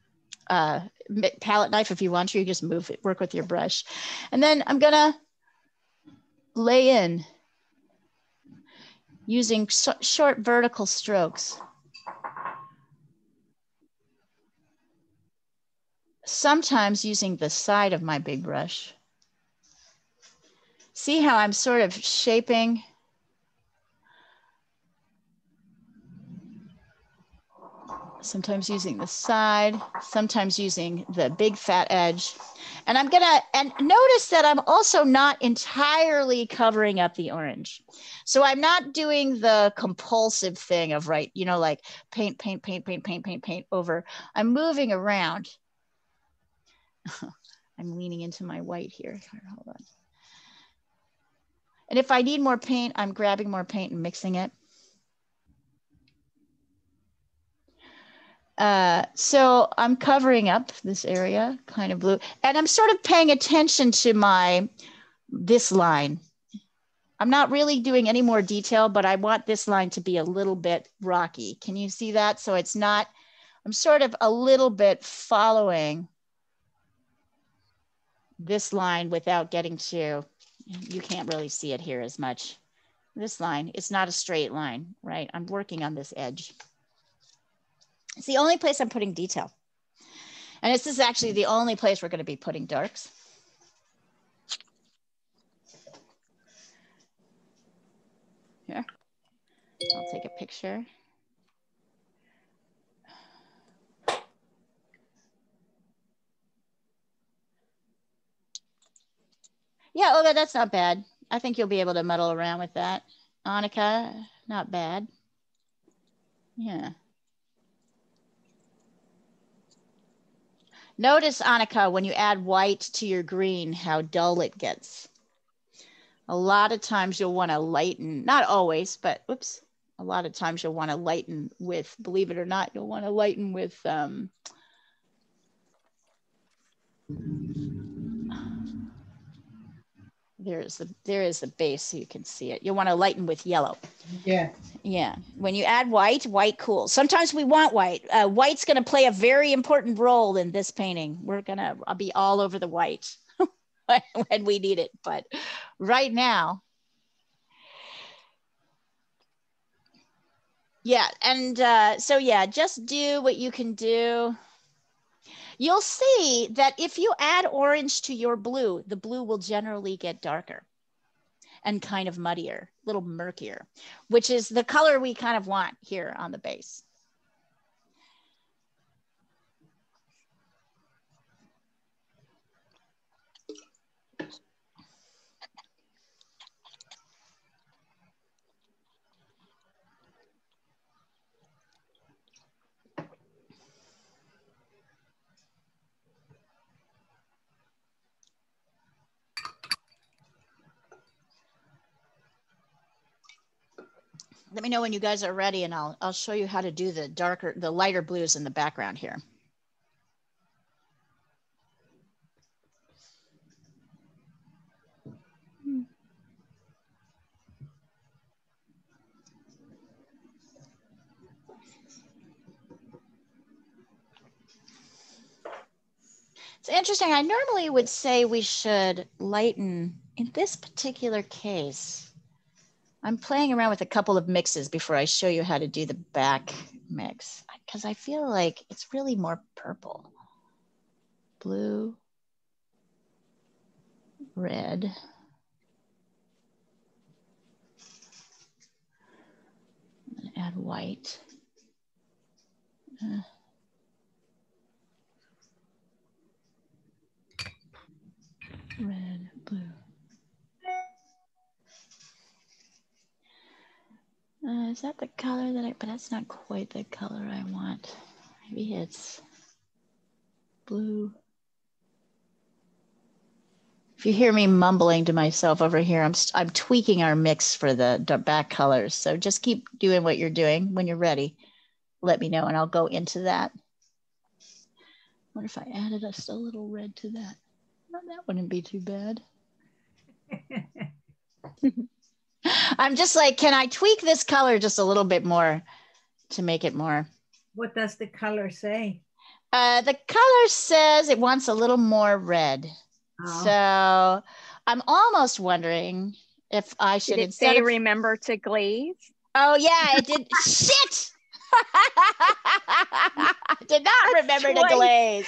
palette knife if you want to. You just work with your brush. And then I'm going to lay in using short vertical strokes. Sometimes using the side of my big brush. See how I'm sort of shaping? Sometimes using the side, sometimes using the big fat edge. And I'm gonna, and notice that I'm also not entirely covering up the orange. So I'm not doing the compulsive thing of like paint, paint, paint, paint, paint, paint, paint over. I'm moving around. I'm leaning into my white here. Hold on. And if I need more paint, I'm grabbing more paint and mixing it. So I'm covering up this area, kind of blue, and I'm sort of paying attention to this line. I'm not really doing any more detail, but I want this line to be a little bit rocky. Can you see that? So it's not, I'm sort of a little bit following this line without getting to, you can't really see it here as much. This line, it's not a straight line, right? I'm working on this edge. It's the only place I'm putting detail. And this is actually the only place we're going to be putting darks. Here, I'll take a picture. Yeah, oh, that's not bad. I think you'll be able to muddle around with that. Annika, not bad. Yeah. Notice, Annika, when you add white to your green, how dull it gets. A lot of times you'll want to lighten, not always, but oops, a lot of times you'll want to lighten with, believe it or not, you'll want to lighten with there is the base so you can see it. You'll want to lighten with yellow. Yeah. Yeah. When you add white cools. Sometimes we want white. White's going to play a very important role in this painting. I'll be all over the white when we need it. But right now, yeah. And so yeah, just do what you can do. You'll see that if you add orange to your blue, the blue will generally get darker and kind of muddier, a little murkier, which is the color we kind of want here on the base. Let me know when you guys are ready and I'll show you how to do the lighter blues in the background here. It's interesting. I normally would say we should lighten. In this particular case, I'm playing around with a couple of mixes before I show you how to do the back mix, because I feel like it's really more purple. Blue, red. Add white. Red, blue. Is that the color that but that's not quite the color I want. Maybe it's blue. If you hear me mumbling to myself over here, I'm tweaking our mix for the back colors. So just keep doing what you're doing. When you're ready, let me know and I'll go into that. What if I added just a little red to that? Well, that wouldn't be too bad. I'm just like, can I tweak this color just a little bit more to make it more? What does the color say? The color says it wants a little more red. Oh. So I'm almost wondering if I should instead of remember to glaze. Oh yeah, it did. Shit. I did not remember to glaze.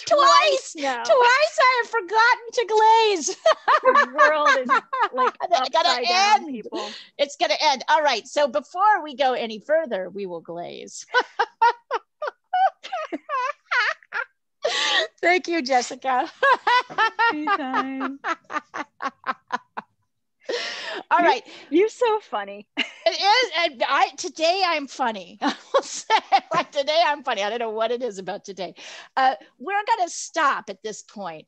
Twice. No. Twice I have forgotten to glaze. The world is like upside down, people. It's gonna end. All right. So before we go any further, we will glaze. Thank you, Jessica. Anytime. All right. You're so funny. It is. And today I'm funny. I will say, like, today I'm funny. I don't know what it is about today. We're going to stop at this point.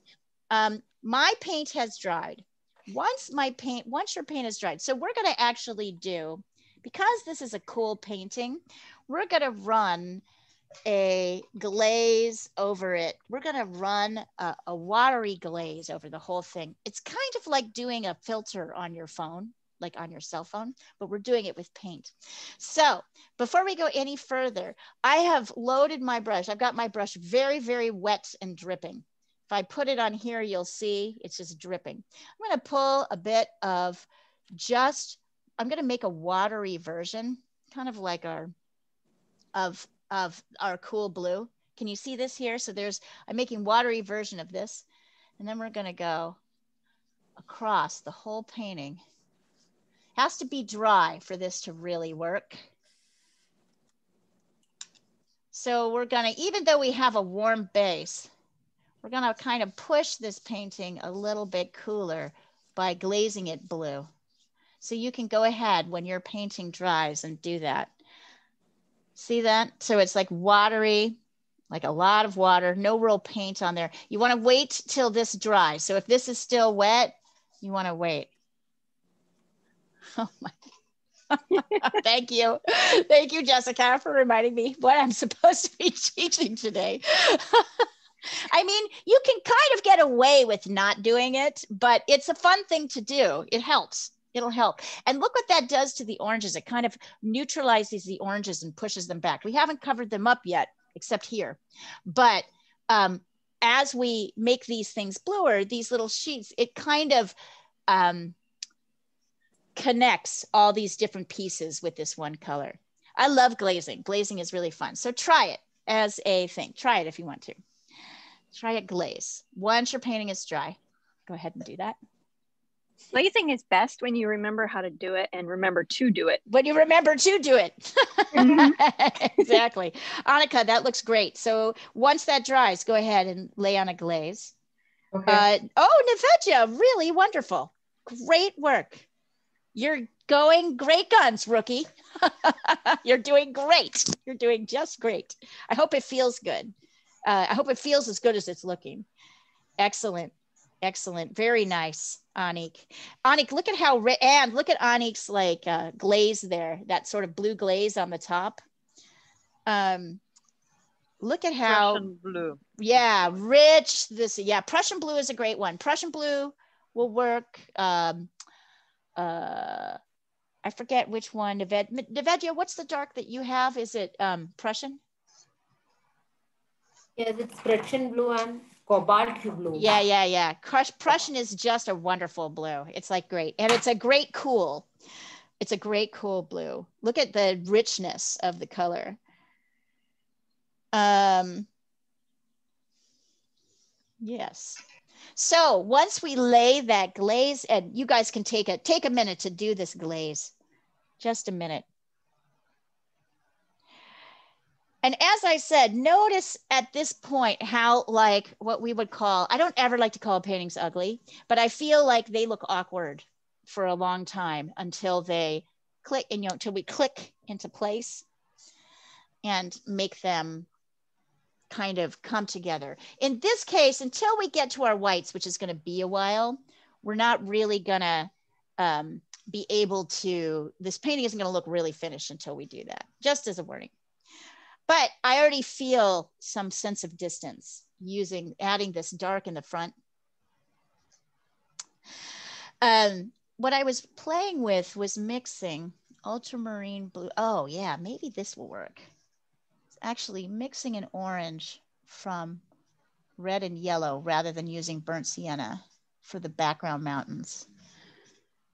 My paint has dried. Once your paint is dried. So we're going to actually do, because this is a cool painting, we're going to run a glaze over it. We're gonna run a watery glaze over the whole thing. It's kind of like doing a filter on your phone, like on your cell phone, but we're doing it with paint. So before we go any further, I have loaded my brush. I've got my brush very, very wet and dripping. If I put it on here, you'll see it's just dripping. I'm gonna pull a bit of I'm gonna make a watery version, kind of like of our cool blue. Can you see this here? So I'm making watery version of this. And then we're gonna go across the whole painting. Has to be dry for this to really work. So we're gonna, even though we have a warm base, we're gonna kind of push this painting a little bit cooler by glazing it blue. So you can go ahead when your painting dries and do that. See that? So it's like watery, like a lot of water, no real paint on there. You want to wait till this dries. So if this is still wet, you want to wait. Oh my. Thank you. Thank you, Jessica, for reminding me what I'm supposed to be teaching today. I mean, you can kind of get away with not doing it, but it's a fun thing to do. It helps. It'll help. And look what that does to the oranges. It kind of neutralizes the oranges and pushes them back. We haven't covered them up yet, except here. But as we make these things bluer, these little sheets, it kind of connects all these different pieces with this one color. I love glazing. Glazing is really fun. So try it as a thing. Try it if you want to. Try it glaze. Once your painting is dry, go ahead and do that. Glazing is best when you remember how to do it and remember to do it. When you remember to do it. Mm-hmm. Exactly. Annika, that looks great. So once that dries, go ahead and lay on a glaze. Okay. Nevedja, really wonderful. Great work. You're going great guns, rookie. You're doing great. You're doing just great. I hope it feels good. I hope it feels as good as it's looking. Excellent. Excellent. Very nice, Anik. Anik, look at how, and look at Anik's like glaze there, that sort of blue glaze on the top. Look at how, Prussian blue. Yeah, rich. Prussian blue is a great one. Prussian blue will work. I forget which one. Nevedja, what's the dark that you have? Is it Prussian? Yes, it's Prussian blue and cobalt blue. Yeah. Prussian is just a wonderful blue. It's like great. And it's a great cool. It's a great cool blue. Look at the richness of the color. Yes. So once we lay that glaze, and you guys can take a minute to do this glaze. Just a minute. And as I said, notice at this point how, like, what we would call, I don't ever like to call paintings ugly, but I feel like they look awkward for a long time until they click, and until we click into place and make them kind of come together. In this case, until we get to our whites, which is going to be a while, we're not really going to be able to, this painting isn't going to look really finished until we do that, just as a warning. But I already feel some sense of distance adding this dark in the front. What I was playing with was mixing ultramarine blue. Oh yeah, maybe this will work. It's actually mixing an orange from red and yellow rather than using burnt sienna for the background mountains.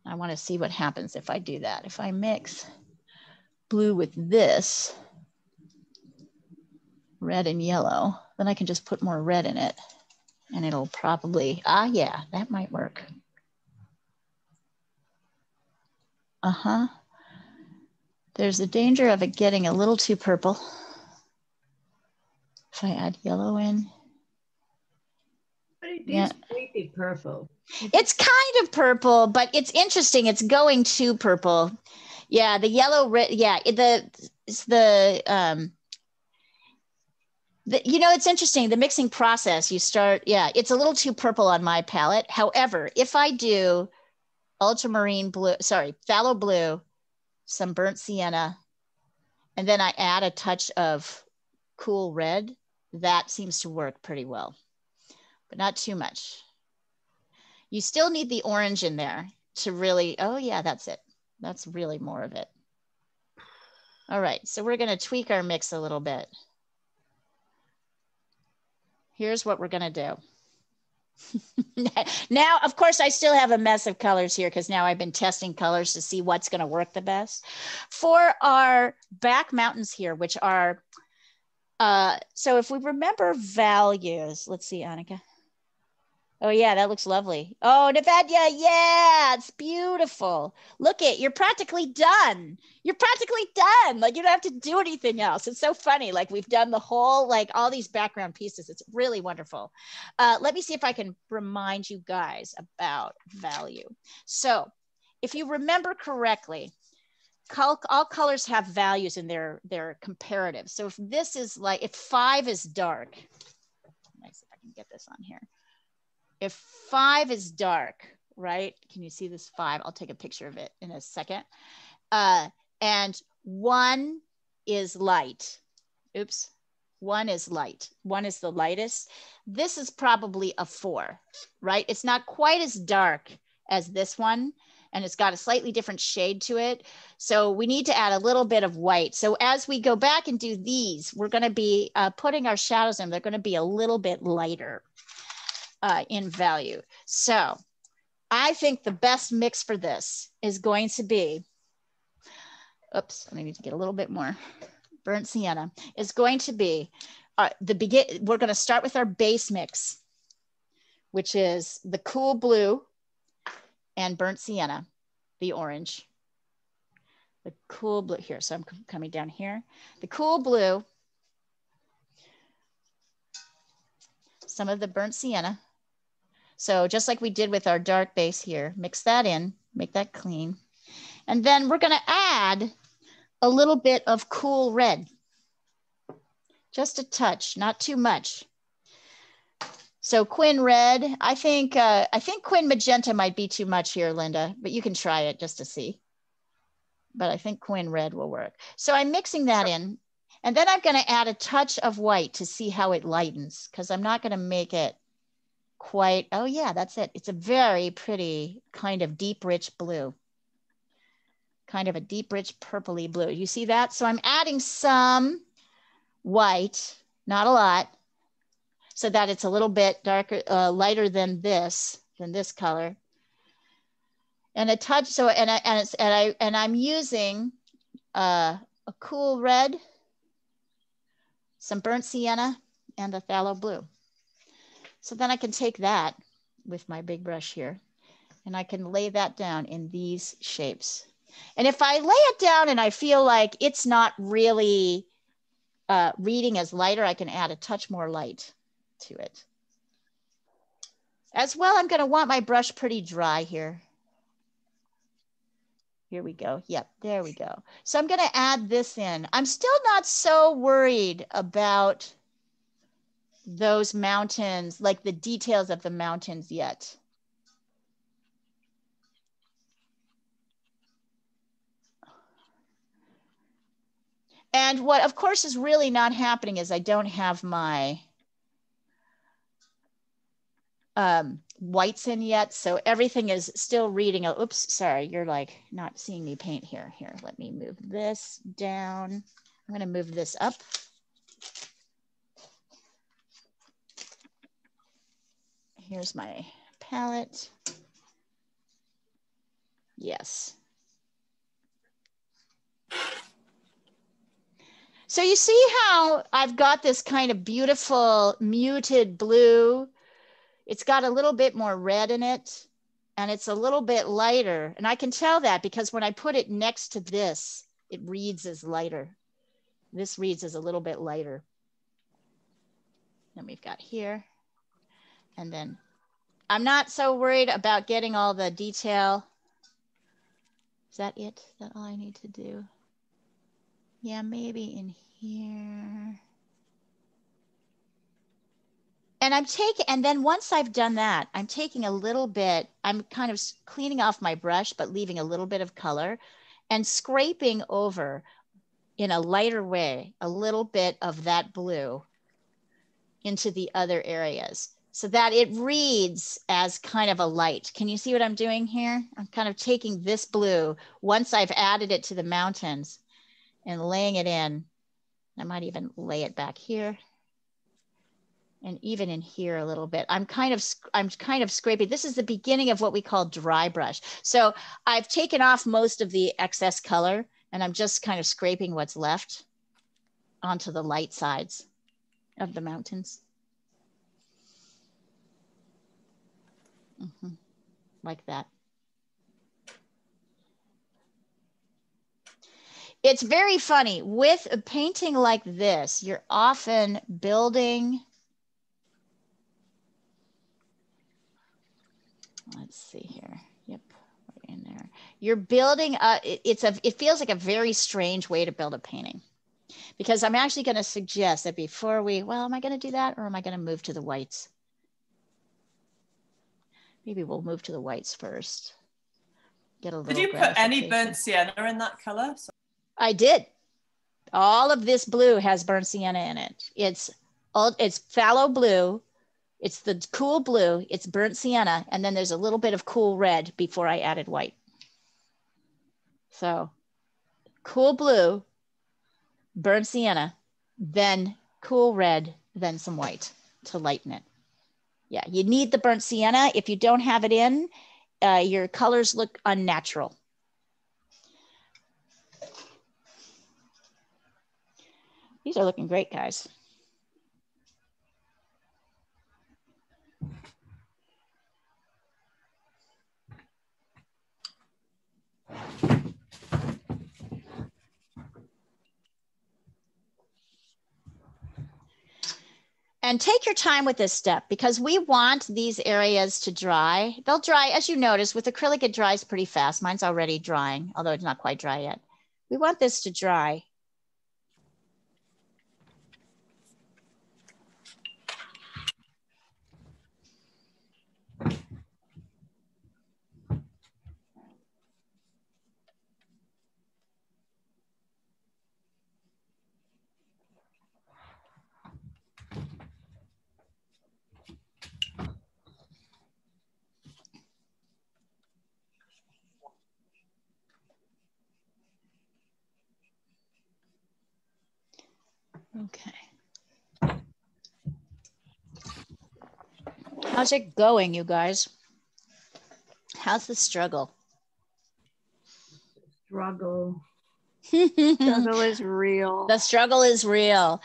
I want to see what happens if I do that. If I mix blue with this, red and yellow, then I can just put more red in it and it'll probably, yeah, that might work. There's a danger of it getting a little too purple. If I add yellow in. But it is pretty purple. It's kind of purple, but it's interesting. It's going too purple. Yeah, the yellow, it's it's interesting, the mixing process, you start, it's a little too purple on my palette. However, if I do ultramarine blue, phthalo blue, some burnt sienna, and then I add a touch of cool red, that seems to work pretty well, but not too much. You still need the orange in there to really, oh yeah, that's it. That's really more of it. All right, so we're gonna tweak our mix a little bit. Here's what we're gonna do. Now, of course, I still have a mess of colors here because now I've been testing colors to see what's gonna work the best. For our back mountains here, which are, so if we remember values, let's see, Annika. Oh yeah, that looks lovely. Oh, Navadia, yeah, it's beautiful. Look it, you're practically done. You're practically done. Like you don't have to do anything else. It's so funny. Like we've done the whole, like all these background pieces. It's really wonderful. Let me see if I can remind you guys about value. So if you remember correctly, all colors have values in their comparative. So if this is like, if 5 is dark, let me see if I can get this on here. If 5 is dark, right? Can you see this 5? I'll take a picture of it in a second. And 1 is light. Oops, 1 is light. 1 is the lightest. This is probably a 4, right? It's not quite as dark as this one, and it's got a slightly different shade to it. So we need to add a little bit of white. So as we go back and do these, we're gonna be putting our shadows in. They're gonna be a little bit lighter in value. So I think the best mix for this is going to be, oops, I need to get a little bit more, burnt sienna, is going to be we're going to start with our base mix, which is the cool blue and burnt sienna, the orange. The cool blue here, so I'm coming down here. The cool blue, some of the burnt sienna. So just like we did with our dark base here, mix that in, make that clean. And then we're gonna add a little bit of cool red. Just a touch, not too much. So Quin red, I think Quin magenta might be too much here, Linda, but you can try it just to see. But I think Quin red will work. So I'm mixing that in. And then I'm gonna add a touch of white to see how it lightens, because I'm not gonna make it quite, oh yeah, that's it. It's a very pretty kind of deep, rich blue. Kind of a deep, rich purpley blue. You see that? So I'm adding some white, not a lot, so that it's a little bit darker, lighter than this color. And a touch, so, and I'm using a cool red, some burnt sienna, and a phthalo blue. So then I can take that with my big brush here and I can lay that down in these shapes. And if I lay it down and I feel like it's not really reading as lighter, I can add a touch more light to it. As well, I'm gonna want my brush pretty dry here. Here we go. Yep, there we go. So I'm gonna add this in. I'm still not so worried about those mountains, like the details of the mountains yet. And what of course is really not happening is I don't have my whites in yet. So everything is still reading. Oops, sorry, you're like not seeing me paint here. Here, let me move this down. I'm gonna move this up. Here's my palette. Yes. So you see how I've got this kind of beautiful muted blue. It's got a little bit more red in it and it's a little bit lighter. And I can tell that because when I put it next to this, it reads as lighter. This reads as a little bit lighter. Then we've got here. And then I'm not so worried about getting all the detail. Is that it? Is that all I need to do? Yeah, maybe in here. And and then once I've done that, I'm taking a little bit, I'm kind of cleaning off my brush, but leaving a little bit of color and scraping over in a lighter way, a little bit of that blue into the other areas so that it reads as kind of a light. Can you see what I'm doing here? I'm kind of taking this blue once I've added it to the mountains and laying it in. I might even lay it back here. And even in here a little bit. I'm kind of scraping. This is the beginning of what we call dry brush. So I've taken off most of the excess color and I'm just kind of scraping what's left onto the light sides of the mountains. Like that. It's very funny. With a painting like this, you're often building, let's see here. Yep, right in there. You're building it feels like a very strange way to build a painting, because I'm actually going to suggest that before we, well, am I going to do that or am I going to move to the whites? Maybe we'll move to the whites first. Get a little. Did you put any burnt sienna in that color? I did. All of this blue has burnt sienna in it. It's phthalo blue. It's the cool blue. It's burnt sienna. And then there's a little bit of cool red before I added white. So cool blue, burnt sienna, then cool red, then some white to lighten it. Yeah, you need the burnt sienna. If you don't have it in, your colors look unnatural. These are looking great, guys. And take your time with this step because we want these areas to dry. They'll dry, as you notice, with acrylic, it dries pretty fast. Mine's already drying, although it's not quite dry yet. We want this to dry. Okay. How's it going, you guys? How's the struggle? Struggle. Struggle is real. The struggle is real.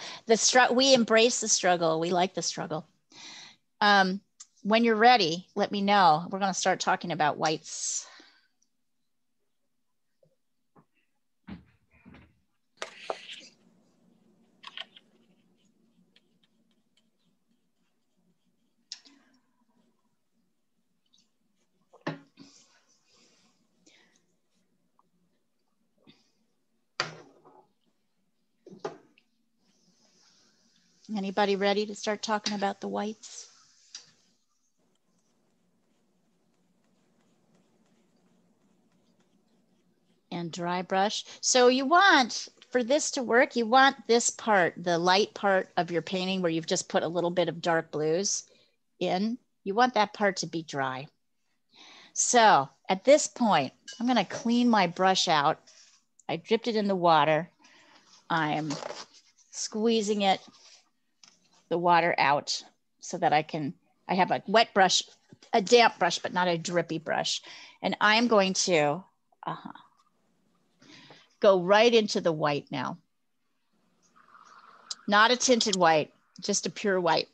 We embrace the struggle. We like the struggle. When you're ready, let me know. We're going to start talking about whites. Anybody ready to start talking about the whites? And dry brush. So you want, for this to work, you want this part, the light part of your painting where you've just put a little bit of dark blues in, you want that part to be dry. So at this point, I'm gonna clean my brush out. I dipped it in the water. I'm squeezing it, the water out so that I have a wet brush, a damp brush, but not a drippy brush. And I'm going to go right into the white now. Not a tinted white, just a pure white.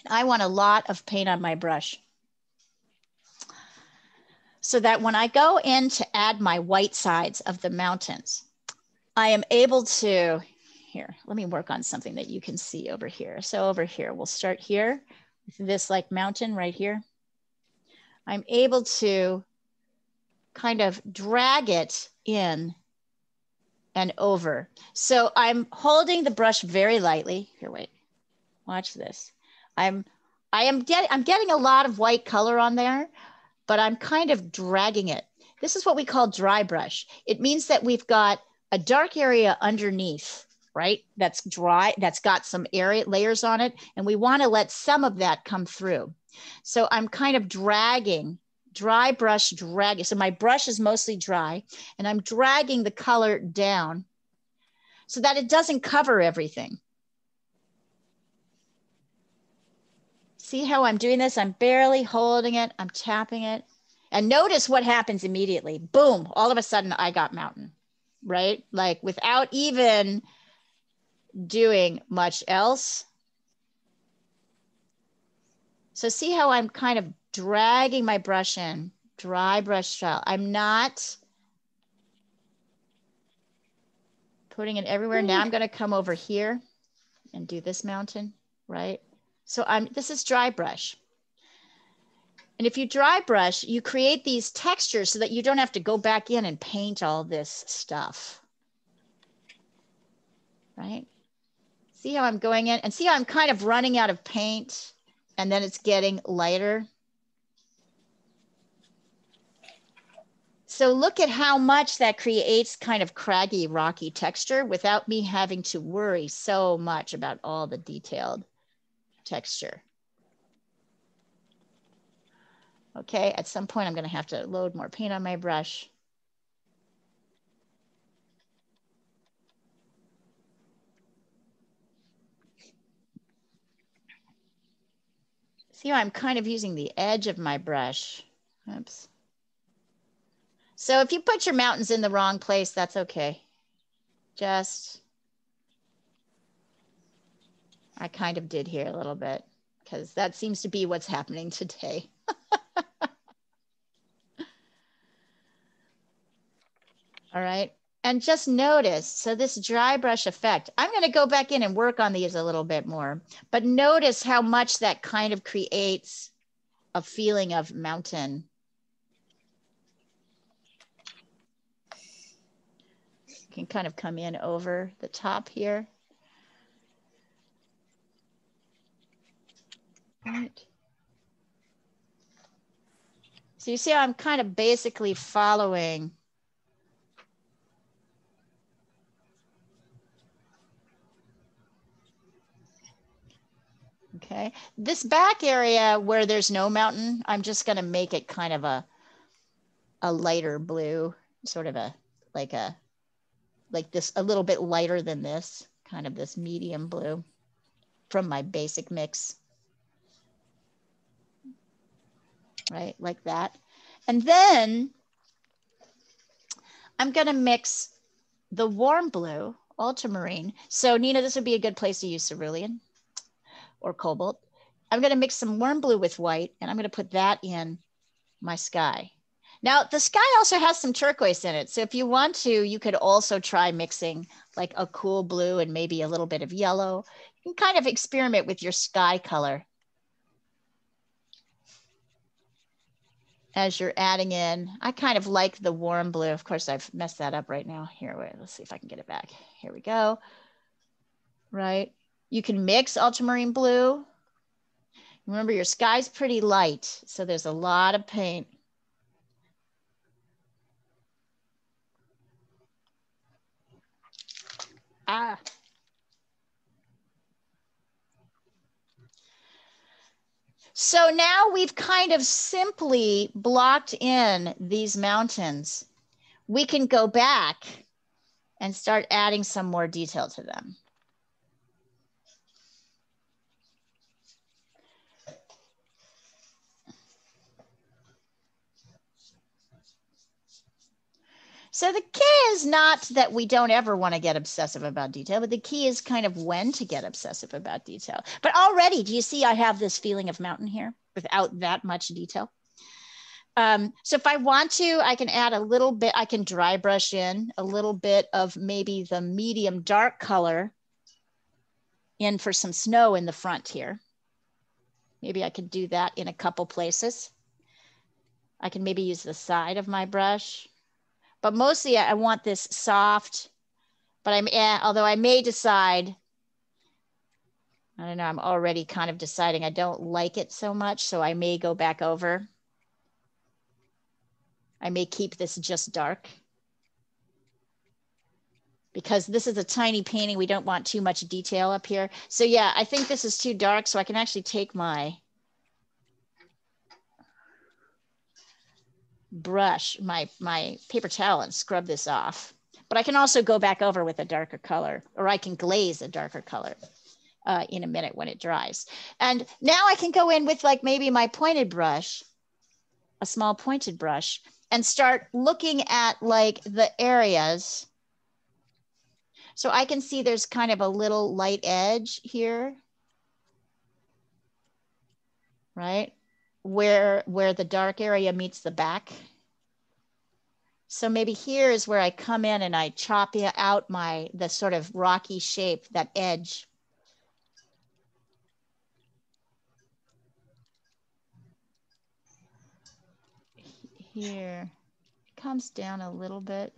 And I want a lot of paint on my brush so that when I go in to add my white sides of the mountains, I am able to, here, let me work on something that you can see over here. So over here, we'll start here with this like mountain right here. I'm able to kind of drag it in and over. So I'm holding the brush very lightly. Here, wait, watch this. I'm getting a lot of white color on there, but I'm kind of dragging it. This is what we call dry brush. It means that we've got a dark area underneath, right? That's dry, that's got some area layers on it. And we want to let some of that come through. So I'm kind of dragging, dry brush dragging. So my brush is mostly dry and I'm dragging the color down so that it doesn't cover everything. See how I'm doing this? I'm barely holding it. I'm tapping it. And notice what happens immediately. Boom, all of a sudden I got mountain, right? Like without even doing much else. So see how I'm kind of dragging my brush in, dry brush style. I'm not putting it everywhere. Now I'm going to come over here and do this mountain, right? So this is dry brush. And if you dry brush, you create these textures so that you don't have to go back in and paint all this stuff, right? See how I'm going in and see how I'm kind of running out of paint and then it's getting lighter. So look at how much that creates kind of craggy, rocky texture without me having to worry so much about all the detailed texture. Okay, at some point I'm going to have to load more paint on my brush. See how I'm kind of using the edge of my brush. Oops. So if you put your mountains in the wrong place, that's okay. Just, I kind of did here a little bit because that seems to be what's happening today. All right. And just notice, so this dry brush effect, I'm going to go back in and work on these a little bit more, but notice how much that kind of creates a feeling of mountain. You can kind of come in over the top here. Right. So you see how I'm kind of basically following. Okay, this back area where there's no mountain, I'm just going to make it kind of a lighter blue, sort of like this, a little bit lighter than this, kind of this medium blue from my basic mix. Right, like that. And then I'm going to mix the warm blue, ultramarine. So Nina, this would be a good place to use cerulean or cobalt. I'm going to mix some warm blue with white and I'm going to put that in my sky. Now the sky also has some turquoise in it. So if you want to, you could also try mixing like a cool blue and maybe a little bit of yellow. You can kind of experiment with your sky color as you're adding in. I kind of like the warm blue. Of course, I've messed that up right now. Here, wait, let's see if I can get it back. Here we go. Right. You can mix ultramarine blue. Remember, your sky's pretty light, so there's a lot of paint. Ah. So now we've kind of simply blocked in these mountains. We can go back and start adding some more detail to them. So the key is not that we don't ever want to get obsessive about detail, but the key is kind of when to get obsessive about detail. But already, do you see I have this feeling of mountain here without that much detail? So if I want to, I can add a little bit, I can dry brush in a little bit of maybe the medium dark color in for some snow in the front here. Maybe I could do that in a couple places. I can maybe use the side of my brush. But mostly I want this soft, but although I may decide, I don't know, I'm already kind of deciding I don't like it so much, so I may go back over. I may keep this just dark. because this is a tiny painting. We don't want too much detail up here. So yeah, I think this is too dark, so I can actually take my brush, my paper towel, and scrub this off. But I can also go back over with a darker color, or I can glaze a darker color in a minute when it dries. And now I can go in with like maybe my pointed brush, a small pointed brush, and start looking at like the areas. So I can see there's kind of a little light edge here, right? Where the dark area meets the back. So maybe here is where I come in and I chop out the sort of rocky shape, that edge. Here, it comes down a little bit.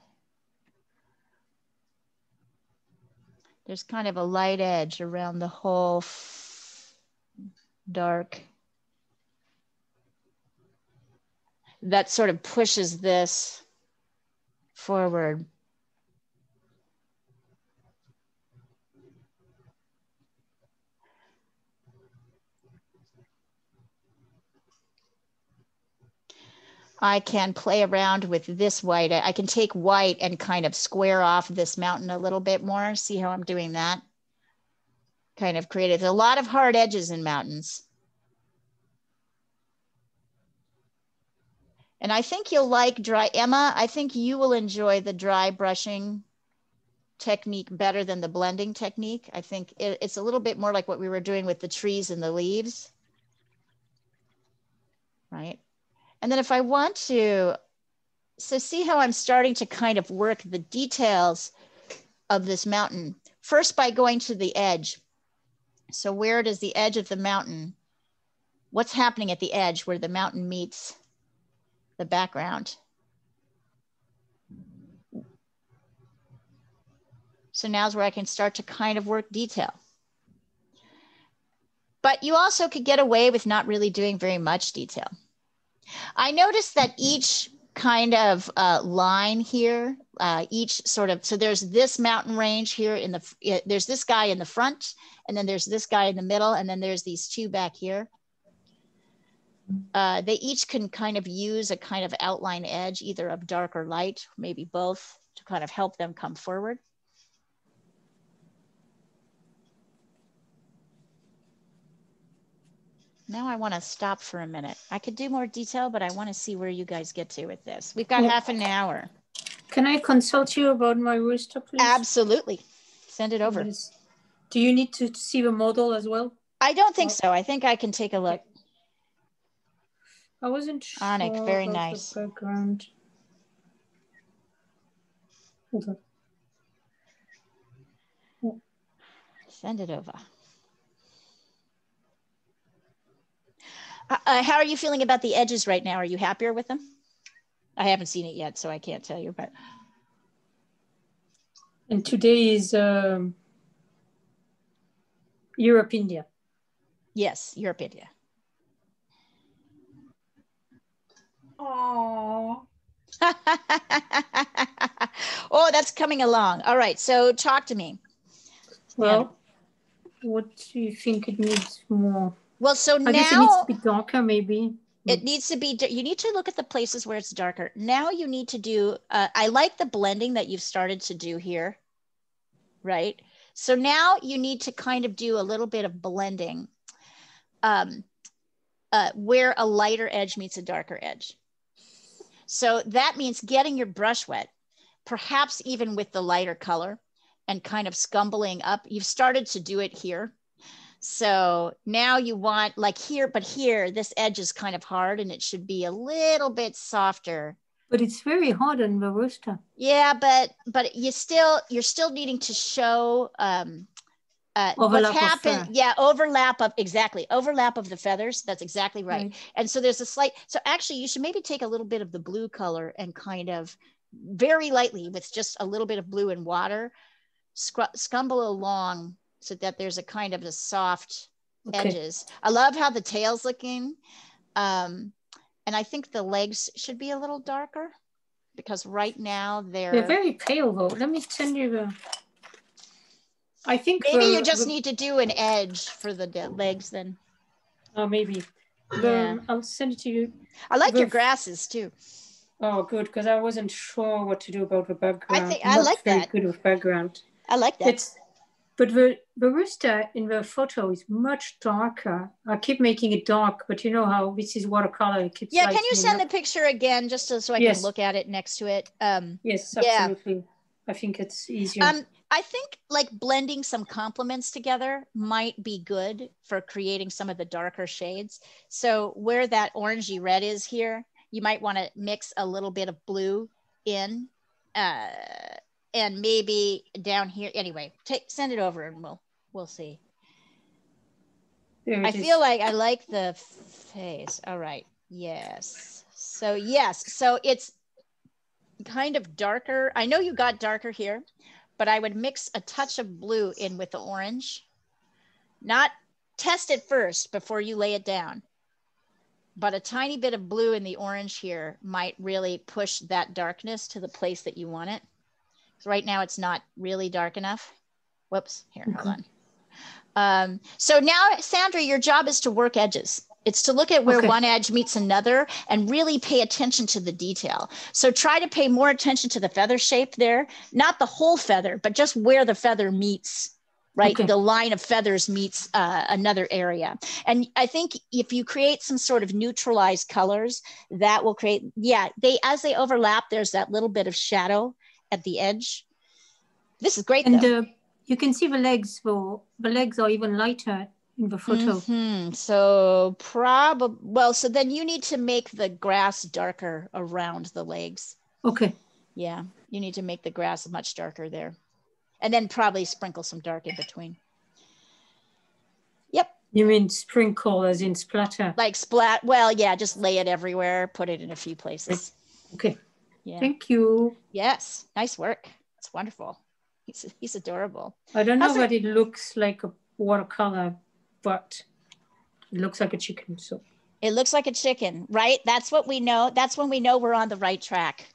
There's kind of a light edge around the whole dark. That sort of pushes this forward. I can play around with this white. I can take white and kind of square off this mountain a little bit more. See how I'm doing that? Kind of created a lot of hard edges in mountains. And I think you'll like dry, Emma, I think you will enjoy the dry brushing technique better than the blending technique. I think it's a little bit more like what we were doing with the trees and the leaves, right? And then if I want to, so see how I'm starting to kind of work the details of this mountain, first by going to the edge. So where does the edge of the mountain, what's happening at the edge where the mountain meets the background? So now's where I can start to kind of work detail. But you also could get away with not really doing very much detail. I noticed that each kind of line here, each sort of, so there's this mountain range here in the, there's this guy in the front, and then there's this guy in the middle, and then there's these two back here. They each can kind of use a kind of outline edge, either of dark or light, maybe both, to kind of help them come forward. Now I want to stop for a minute. I could do more detail, but I want to see where you guys get to with this. We've got half an hour. Can I consult you about my rooster, please? Absolutely. Send it over. Do you need to see the model as well? I don't think so. I think I can take a look. I wasn't sure. Onyx, very nice. The background. Hold on. Send it over. How are you feeling about the edges right now? Are you happier with them? I haven't seen it yet, so I can't tell you. But and today is Europe, India. Yes, Europe, India. Oh. Oh, that's coming along. All right, so talk to me. Well, what do you think it needs more? Well, so I guess it needs to be darker, maybe. It needs to be, you need to look at the places where it's darker. Now you need to do, I like the blending that you've started to do here, right? So now you need to kind of do a little bit of blending where a lighter edge meets a darker edge. So that means getting your brush wet, perhaps even with the lighter color, and kind of scumbling up. You've started to do it here. So now you want like here, but here, this edge is kind of hard and it should be a little bit softer. But it's very hard on the rooster. Yeah, but you're still needing to show what's happened. Yeah, overlap of the feathers. That's exactly right. And so there's a slight, so actually you should maybe take a little bit of the blue color and kind of very lightly with just a little bit of blue and water, scumble along so that there's a kind of a soft edges. I love how the tail's looking. And I think the legs should be a little darker because right now They're very pale though. Let me send you the. I think maybe you just need to do an edge for the legs then. Oh, maybe. Yeah. I'll send it to you. I like your grasses too. Oh, good, because I wasn't sure what to do about the background. I like that. Very good with background. I like that. But the rooster in the photo is much darker. I keep making it dark, but you know how this is watercolor. It keeps can you send the picture again just so I can look at it next to it? Yes, absolutely. Yeah. I think it's easier. I think like blending some complements together might be good for creating some of the darker shades. So where that orangey red is here, you might want to mix a little bit of blue in, and maybe down here. Anyway, send it over and we'll see. I feel like I like the face. All right. Yes. So yes. So it's kind of darker. I know you got darker here, but I would mix a touch of blue in with the orange. Not test it first before you lay it down. But a tiny bit of blue in the orange here might really push that darkness to the place that you want it. So right now it's not really dark enough. Whoops, here, hold on. So now, Sandra, your job is to work edges. It's to look at where one edge meets another and really pay attention to the detail. So try to pay more attention to the feather shape there, not the whole feather, but just where the feather meets, right? The line of feathers meets another area. And I think if you create some sort of neutralized colors, that will create, as they overlap, there's that little bit of shadow at the edge. This is great, though. You can see the legs, though. The legs are even lighter in the photo. So so then you need to make the grass darker around the legs. Okay. Yeah, you need to make the grass much darker there. And then probably sprinkle some dark in between. Yep. You mean sprinkle as in splatter? Like splat, well, yeah, just lay it everywhere, put it in a few places. Okay. Yeah. Thank you. Yes, nice work. It's wonderful. He's adorable. I don't know what it looks like a watercolor, but it looks like a chicken. So it looks like a chicken, right? That's what we know. That's when we know we're on the right track.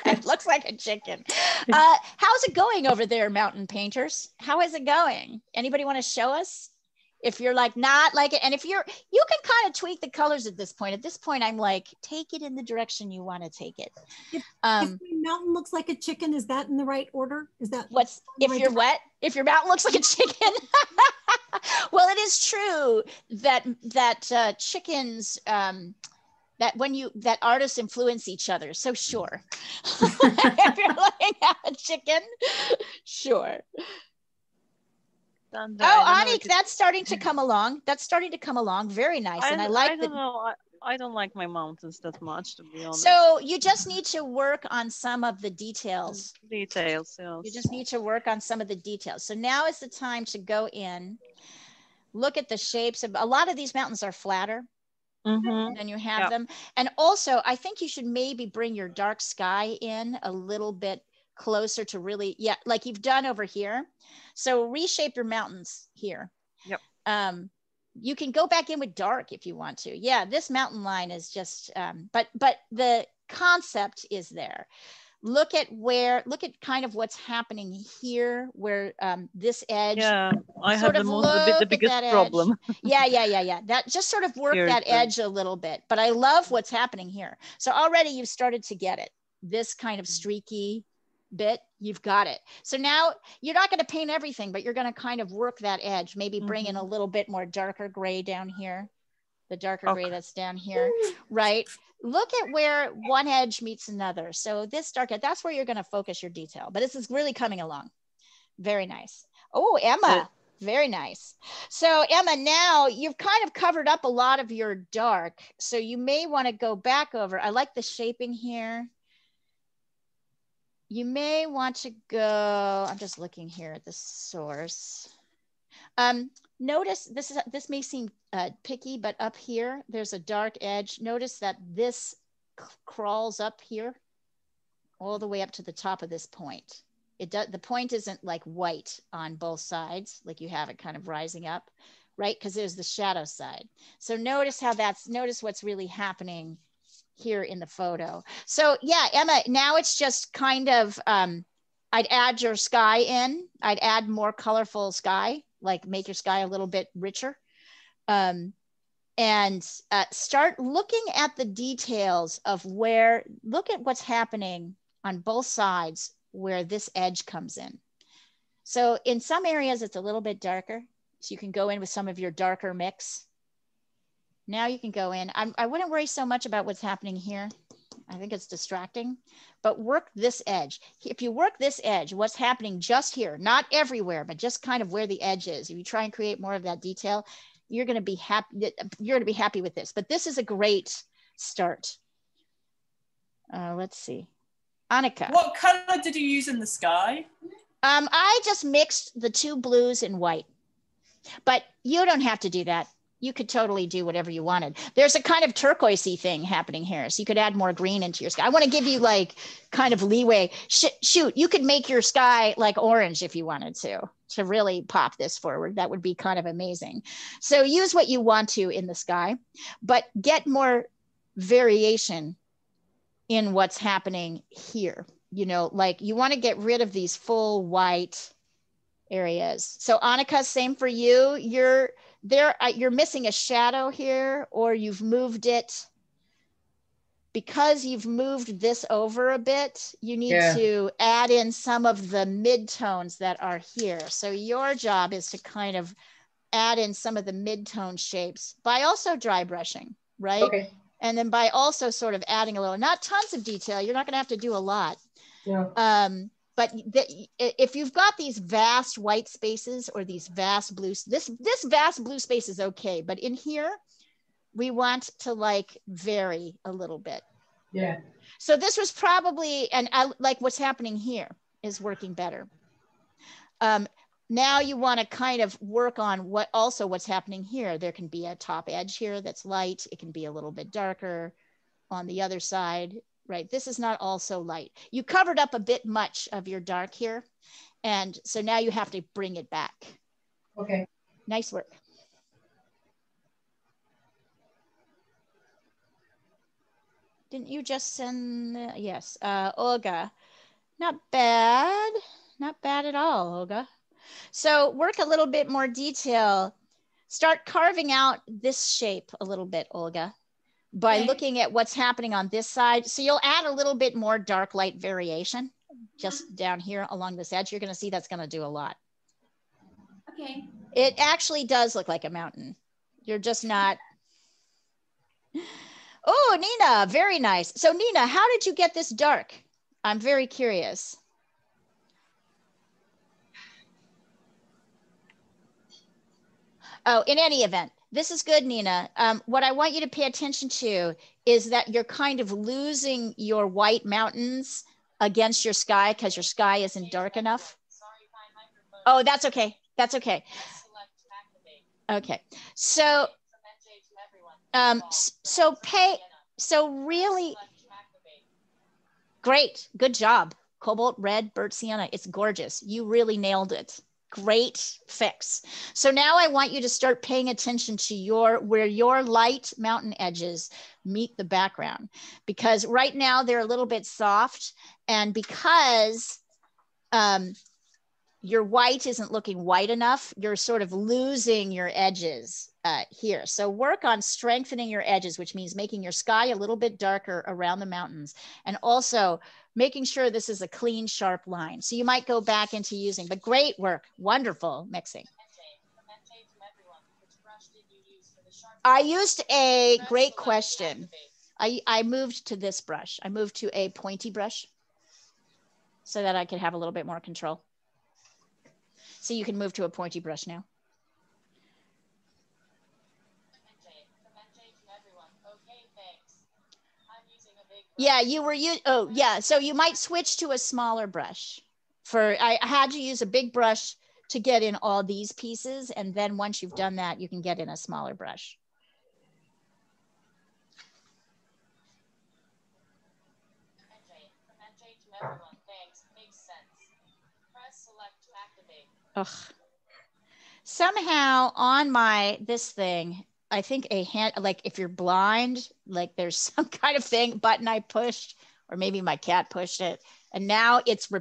It looks like a chicken. How's it going over there, mountain painters? How is it going? Anybody want to show us? If you're like not like it, and if you can kind of tweak the colors at this point. At this point, I'm like, take it in the direction you want to take it. If the mountain looks like a chicken, is that in the right order? Is that if your mountain looks like a chicken? Well, it is true that chickens that artists influence each other. So sure, if you're looking at a chicken, sure. Anik, that's starting to come along. Very nice. And I like I don't like my mountains that much, to be honest. So you just need to work on some of the details. Yes. You just need to work on some of the details. So now is the time to go in, look at the shapes of a lot of these mountains are flatter. Then you have them. And also, I think you should maybe bring your dark sky in a little bit closer to really, like you've done over here. So reshape your mountains here. Yep. You can go back in with dark if you want to. Yeah, this mountain line is just, but the concept is there. Look at kind of what's happening here, where this edge. Yeah, I have the biggest problem. Yeah. That just sort of work that edge a little bit. But I love what's happening here. So already you've started to get it. This kind of streaky bit, you've got it. So now you're not going to paint everything, but you're going to kind of work that edge. Maybe bring in a little bit more darker gray down here. The darker gray that's down here, right? Look at where one edge meets another. So this darker, that's where you're going to focus your detail. But this is really coming along. Very nice. Oh, Emma, very nice. So Emma, now you've kind of covered up a lot of your dark. So you may want to go back over. I like the shaping here. You may want to go, I'm just looking here at the source. Notice this may seem picky, but up here, there's a dark edge. Notice that this crawls up here all the way up to the top of this point. The point isn't like white on both sides, like you have it kind of rising up, right? Because there's the shadow side. So notice what's really happening here in the photo. So yeah, Emma, now it's just kind of, I'd add your sky in. I'd add more colorful sky, like make your sky a little bit richer. And start looking at the details of where, look at what's happening on both sides where this edge comes in. So in some areas, it's a little bit darker. So you can go in with some of your darker mix. Now you can go in. I wouldn't worry so much about what's happening here. I think it's distracting, but work this edge. If you work this edge, what's happening just here, not everywhere, but just kind of where the edge is. If you try and create more of that detail, you're going to be happy. You're going to be happy with this, but this is a great start. Let's see. Annika. What color did you use in the sky? I just mixed the two blues and white, but you don't have to do that. You could totally do whatever you wanted. There's a kind of turquoisey thing happening here. So you could add more green into your sky. I want to give you like kind of leeway. Shoot, you could make your sky like orange if you wanted to really pop this forward. That would be kind of amazing. So use what you want to in the sky, but get more variation in what's happening here. You know, like you want to get rid of these full white areas. So Annika, same for you. You're missing a shadow here, or you've moved it. Because you've moved this over a bit, you need to add in some of the midtones that are here. So your job is to kind of add in some of the midtone shapes by also dry brushing, right? Okay. And then by also sort of adding a little, not tons of detail, you're not gonna have to do a lot. Yeah. But if you've got these vast white spaces or these vast blues, this vast blue space is okay. But in here, we want to like vary a little bit. Yeah. So this was probably, and I like what's happening here is working better. Now you want to kind of work on what's happening here. There can be a top edge here that's light. It can be a little bit darker on the other side. Right, this is not all so light. You covered up a bit much of your dark here. And so now you have to bring it back. Okay. Nice work. Didn't you just send, yes, Olga. Not bad, not bad at all, Olga. So work a little bit more detail. Start carving out this shape a little bit, Olga, by looking at what's happening on this side. So you'll add a little bit more dark light variation just down here along this edge. You're going to see that's going to do a lot. Okay. It actually does look like a mountain. You're just not. Oh, Nina, very nice. So Nina, how did you get this dark? I'm very curious. Oh, in any event, this is good, Nina. What I want you to pay attention to is that you're kind of losing your white mountains against your sky because your sky isn't dark enough. Oh, that's okay. That's okay. Okay. So, really great. Good job. Cobalt red, burnt sienna. It's gorgeous. You really nailed it. Great fix. So now I want you to start paying attention to where your light mountain edges meet the background, because right now they're a little bit soft, and because your white isn't looking white enough, you're sort of losing your edges here. So work on strengthening your edges, which means making your sky a little bit darker around the mountains, and also making sure this is a clean, sharp line. So you might go back into using, but great work, wonderful mixing. I used a great question. I moved to this brush. I moved to a pointy brush so that I could have a little bit more control. So you can move to a pointy brush now. Yeah, oh yeah, so you might switch to a smaller brush. I had to use a big brush to get in all these pieces, and then once you've done that, you can get in a smaller brush. Ugh. Somehow on this thing, I think a hand, like if you're blind, like there's some kind of button I pushed, or maybe my cat pushed it, and now it's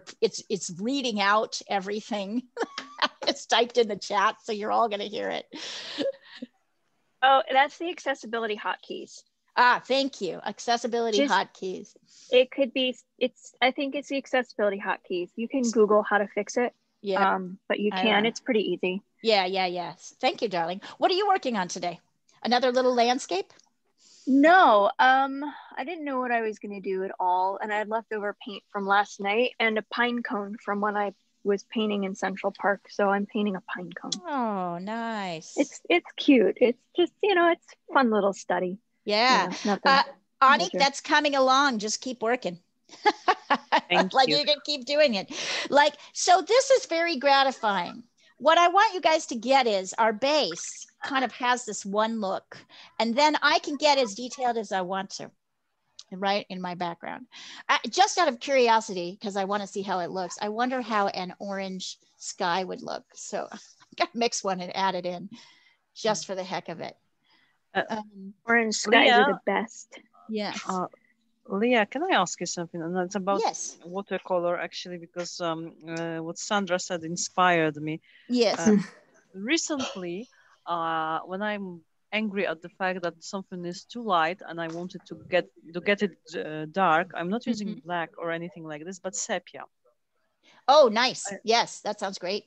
reading out everything. It's typed in the chat, so you're all gonna hear it. Oh, that's the accessibility hotkeys. Ah, thank you. Accessibility hotkeys. It could be, I think it's the accessibility hotkeys. You can Google how to fix it. Yeah. But you can, it's pretty easy. Yeah. Thank you, darling. What are you working on today? Another little landscape? No, I didn't know what I was going to do at all. And I had leftover paint from last night and a pine cone from when I was painting in Central Park. So I'm painting a pine cone. Oh, nice. It's cute. It's just, it's a fun little study. Yeah. Anik, that's coming along. Just keep working. Like you can keep doing it. Like, so this is very gratifying. What I want you guys to get is our base kind of has this one look, and then I can get as detailed as I want to, right, in my background. Just out of curiosity, because I want to see how it looks, I wonder how an orange sky would look. So I'm going to mix one and add it in just for the heck of it. Orange skies are the best. Yes. Leah, can I ask you something? And it's about watercolor, actually, because what Sandra said inspired me. Yes. Recently, when I'm angry at the fact that something is too light and I wanted to get it dark, I'm not using black or anything like this, but sepia. Oh, nice. Yes, that sounds great.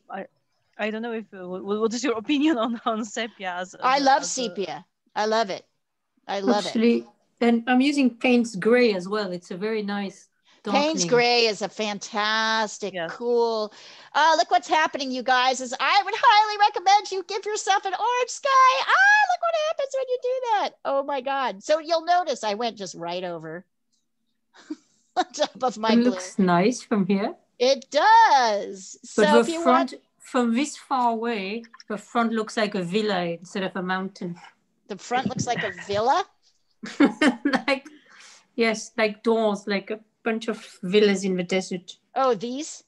I don't know if what is your opinion on sepia? I love sepia. I love it. I love it. And I'm using Payne's Gray as well. It's a very nice darkening. Payne's Gray is a fantastic, cool. Look what's happening, you guys. Is I would highly recommend you give yourself an orange sky. Look what happens when you do that. Oh my God. So you'll notice I went just right over on top of my blue. It looks nice from here. It does. But so the front, from this far away, the front looks like a villa instead of a mountain. The front looks like a villa? like doors, like a bunch of villas in the desert. Oh, these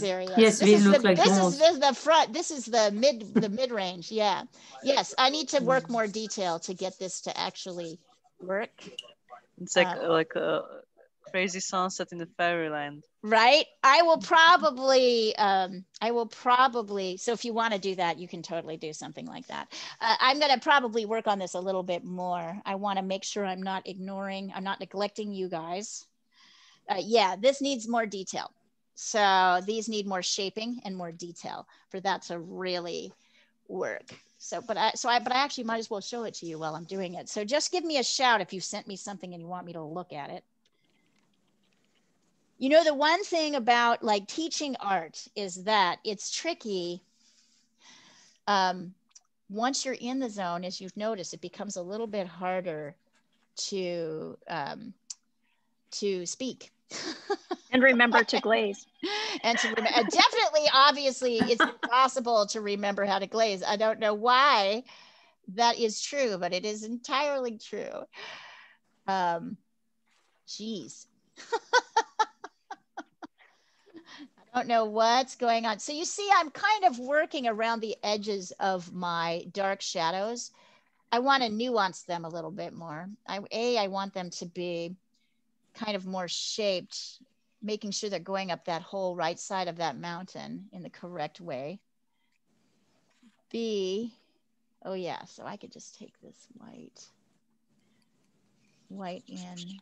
areas. Yes, these look like doors. This is the front. This is the mid range. Yeah. Yes, I need to work more detail to get this to actually work. It's like a crazy sunset in the fairyland. Right. I will probably, so if you want to do that, you can totally do something like that. I'm going to probably work on this a little bit more. I want to make sure I'm not neglecting you guys. Yeah, this needs more detail. So these need more shaping and more detail for that to really work. So, but I actually might as well show it to you while I'm doing it. So just give me a shout if you sent me something and you want me to look at it. You know, the one thing about like teaching art is that it's tricky. Once you're in the zone, as you've noticed, it becomes a little bit harder to speak. And remember to glaze. And to remember, definitely, obviously, it's impossible to remember how to glaze. I don't know why that is true, but it is entirely true. Geez. I don't know what's going on. So you see, I'm kind of working around the edges of my dark shadows. I want to nuance them a little bit more. I want them to be kind of more shaped, making sure they're going up that whole right side of that mountain in the correct way. B, oh yeah, so I could just take this white in.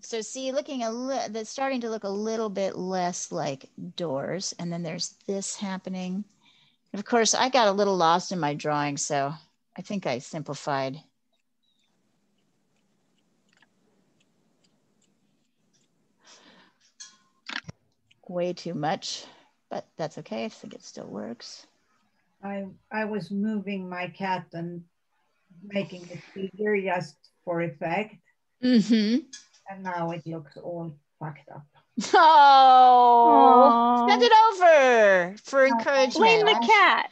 So see, that's starting to look a little bit less like doors. And then there's this happening. And of course, I got a little lost in my drawing, so I think I simplified. Way too much, but that's okay. I think it still works. I was moving my cat and making it bigger just for effect. Mm-hmm. And now it looks all fucked up. Oh, send it over for encouragement. Blame the cat.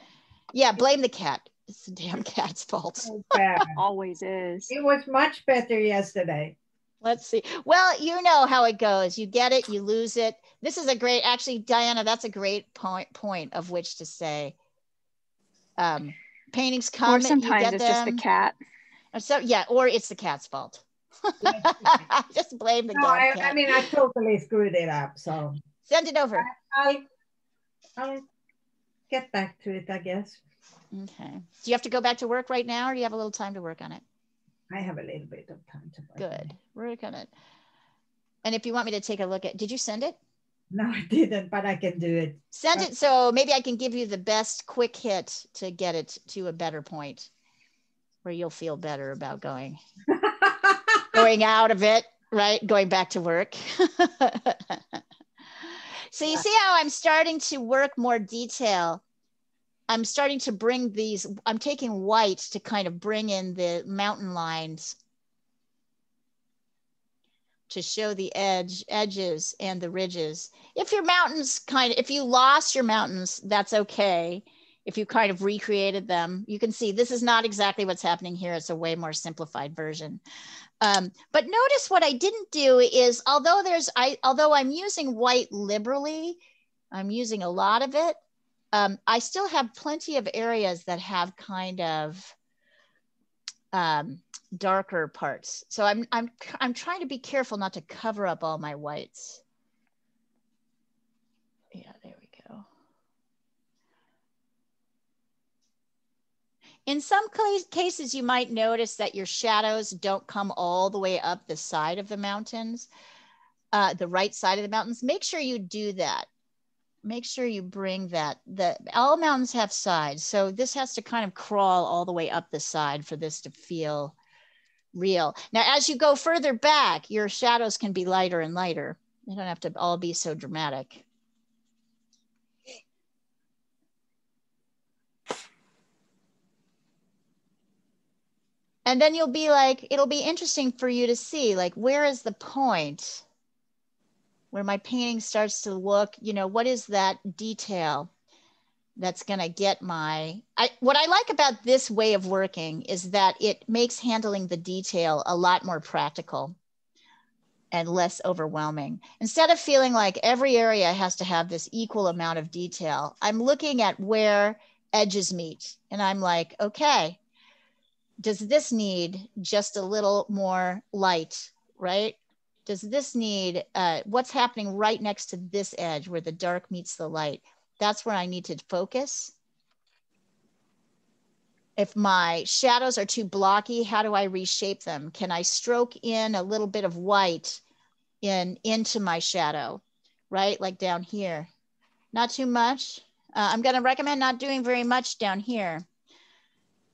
Yeah, blame the cat. It's the damn cat's fault. So bad. Always is. It was much better yesterday. Let's see. Well, you know how it goes. You get it, you lose it. This is a great, actually, Diana, that's a great point of which to say, paintings come, or sometimes you get it's them. just the cat. So yeah, or it's the cat's fault. Just blame the cat. I mean, I totally screwed it up. So send it over. I'll get back to it, I guess. Okay. Do you have to go back to work right now, or do you have a little time to work on it? I have a little bit of time to work. Good. Work on it. And if you want me to take a look at, did you send it? No, I didn't, but I can do it. Send it, so maybe I can give you the best quick hit to get it to a better point where you'll feel better about going out of it, right? Going back to work. So you see how I'm starting to work more detail. I'm starting to bring these, I'm taking white to kind of bring in the mountain lines to show the edges and the ridges. If your mountains if you lost your mountains, that's okay. If you kind of recreated them, you can see this is not exactly what's happening here. It's a way more simplified version. But notice what I didn't do is, although I'm using white liberally, I'm using a lot of it. I still have plenty of areas that have kind of darker parts. So I'm trying to be careful not to cover up all my whites. Yeah, there we go. In some cases, you might notice that your shadows don't come all the way up the side of the mountains, the right side of the mountains. Make sure you do that. Make sure you bring that. All mountains have sides, so this has to kind of crawl all the way up the side for this to feel real. Now, as you go further back, your shadows can be lighter and lighter. They don't have to all be so dramatic. And then you'll be like, it'll be interesting for you to see, like, where is the point where my painting starts to look, what is that detail that's going to get what I like about this way of working is that it makes handling the detail a lot more practical and less overwhelming. Instead of feeling like every area has to have this equal amount of detail, I'm looking at where edges meet. And I'm like, okay, does this need just a little more light, right? Does this need, what's happening right next to this edge where the dark meets the light? That's where I need to focus. If my shadows are too blocky, how do I reshape them? Can I stroke in a little bit of white into my shadow, right? Like down here. Not too much. I'm going to recommend not doing very much down here.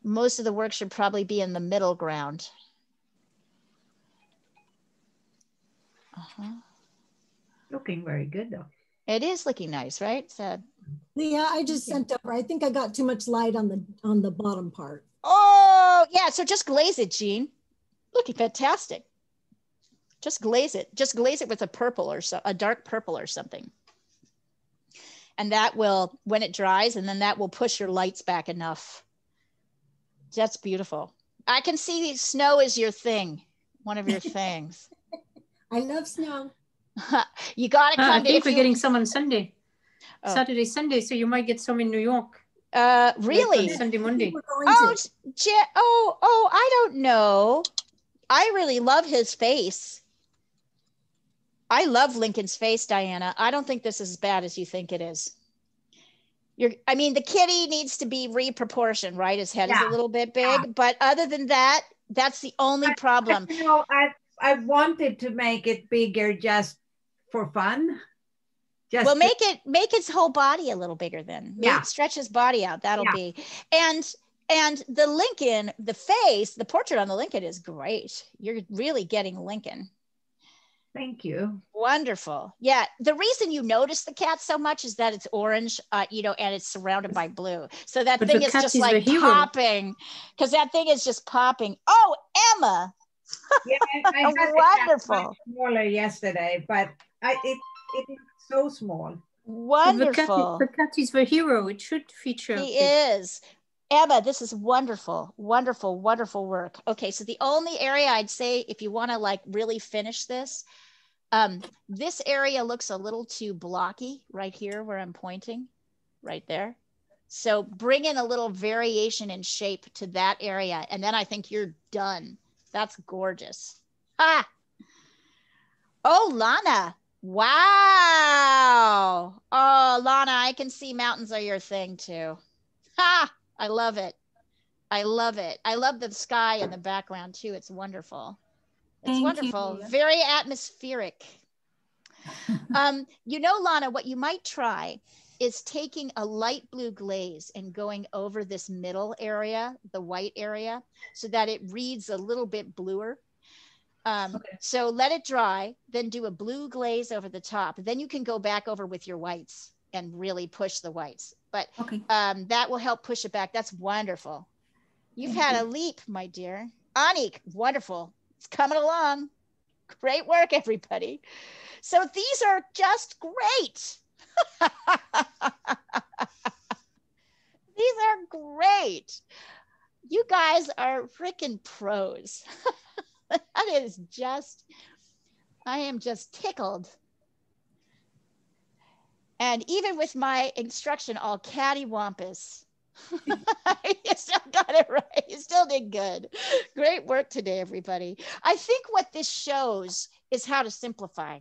Most of the work should probably be in the middle ground. Looking very good though. It is looking nice, right? So, yeah, I just sent over. I think I got too much light on the bottom part. Oh yeah, so just glaze it, Jean. Looking fantastic. Just glaze it. Just glaze it with a purple or a dark purple or something. And that will, when it dries, and then that will push your lights back enough. That's beautiful. I can see snow is your thing, one of your things. I love snow. You got to come. I think we're getting some on Sunday, Saturday, Sunday. So you might get some in New York. Really? Sunday, Monday. I don't know. I really love his face. I love Lincoln's face, Diana. I don't think this is as bad as you think it is. I mean, the kitty needs to be reproportioned, right? His head is a little bit big, but other than that, that's the only problem. I wanted to make it bigger just for fun. Make its whole body a little bigger then. Stretch his body out. That'll be. And the Lincoln, the face, the portrait on the Lincoln is great. You're really getting Lincoln. Thank you. Wonderful. Yeah. The reason you notice the cat so much is that it's orange, and it's surrounded by blue. So that thing is just like popping, because that thing is just popping. Oh, Emma. Yeah, I had wonderful. Smaller yesterday, but it is so small. Wonderful. The cat is the hero. It should feature. He is. Emma, this is wonderful, wonderful, wonderful work. Okay, so the only area I'd say, if you want to like really finish this, this area looks a little too blocky right here where I'm pointing, right there. So bring in a little variation in shape to that area. And then I think you're done. That's gorgeous. Ah. Oh, Lana. Wow. Oh, Lana, I can see mountains are your thing too. Ha! I love it. I love it. I love the sky in the background too. It's wonderful. It's Thank wonderful. you. Very atmospheric. You know, Lana, what you might try is taking a light blue glaze and going over this middle area, the white area, so that it reads a little bit bluer. So let it dry, then do a blue glaze over the top. Then you can go back over with your whites and really push the whites. But that will help push it back. That's wonderful. You've had a leap, my dear. Anik, wonderful. It's coming along. Great work, everybody. So these are just great. These are great. You guys are freaking pros. That is just, I am just tickled. And even with my instruction all cattywampus, you still got it right. You still did good. Great work today, everybody. I think what this shows is how to simplify,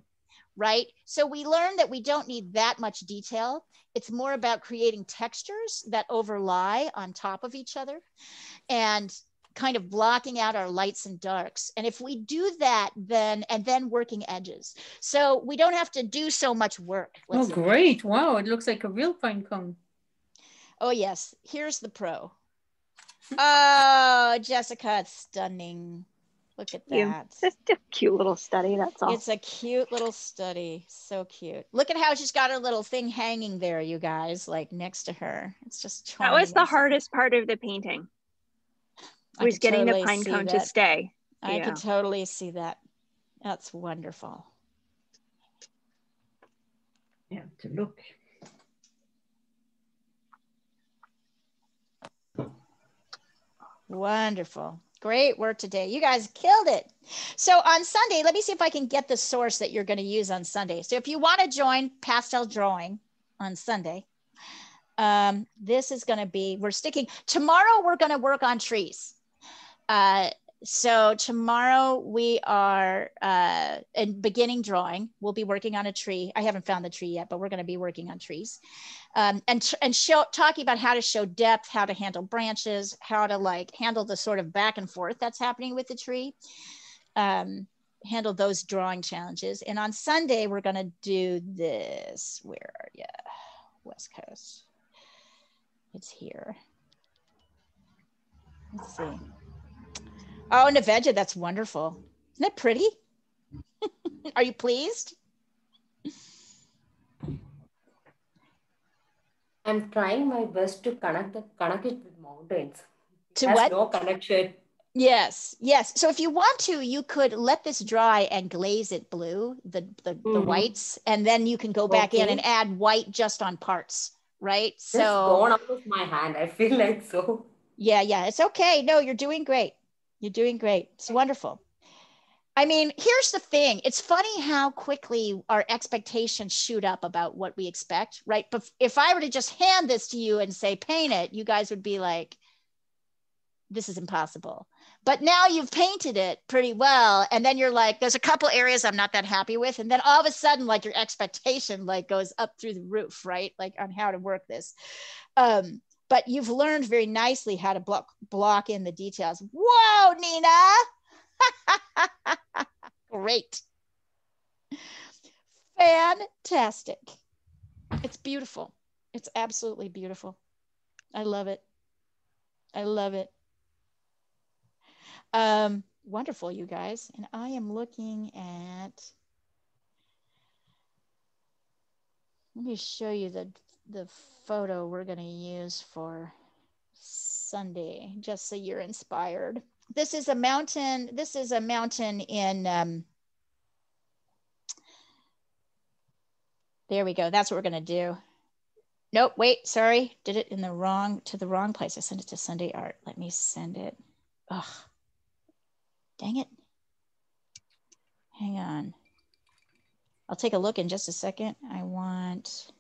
right? So we learned that we don't need that much detail. It's more about creating textures that overlie on top of each other and kind of blocking out our lights and darks. And if we do that, then working edges. So we don't have to do so much work. Oh, great. Wow, it looks like a real pine cone. Oh, yes. Here's the pro. Oh, Jessica, it's stunning. Look at that. It's just a cute little study, that's all. It's a cute little study. So cute. Look at how she's got her little thing hanging there, you guys, like next to her. It's just charming. That was the hardest part of the painting. Was getting the pine cone to stay. I can totally see that. That's wonderful. Yeah, to look. Wonderful. Great work today. You guys killed it. So on Sunday, let me see if I can get the source that you're going to use on Sunday. So if you want to join pastel drawing on Sunday, this is going to be, tomorrow we're going to work on trees. So tomorrow we are in beginning drawing. We'll be working on a tree. I haven't found the tree yet, but we're going to be working on trees, and talking about how to show depth, how to handle branches, how to like handle the sort of back and forth that's happening with the tree, handle those drawing challenges. And on Sunday we're going to do this. Where are you? West Coast. It's here. Let's see. Oh, Neveja, that's wonderful. Isn't that pretty? Are you pleased? I'm trying my best to connect it with mountains. To what? No connection. Yes, yes. So if you want to, you could let this dry and glaze it blue, the whites, and then you can go back in and add white just on parts, right? So it's gone out of my hand. I feel like so. Yeah, it's okay. No, you're doing great. You're doing great. It's wonderful. I mean, here's the thing. It's funny how quickly our expectations shoot up about what we expect, right? But if I were to just hand this to you and say, paint it, you guys would be like, this is impossible. But now you've painted it pretty well. And then you're like, there's a couple areas I'm not that happy with. And then all of a sudden, like your expectation like goes up through the roof, right? Like on how to work this. But you've learned very nicely how to block in the details. Whoa, Nina. Great. Fantastic. It's beautiful. It's absolutely beautiful. I love it. I love it. Wonderful, you guys. And I am looking at, let me show you the photo we're going to use for Sunday, just so you're inspired. This is a mountain. This is a mountain in, there we go. That's what we're going to do. Nope, wait, sorry. Did it in the wrong place. I sent it to Sunday Art. Let me send it. Ugh, dang it. Hang on. I'll take a look in just a second. I want,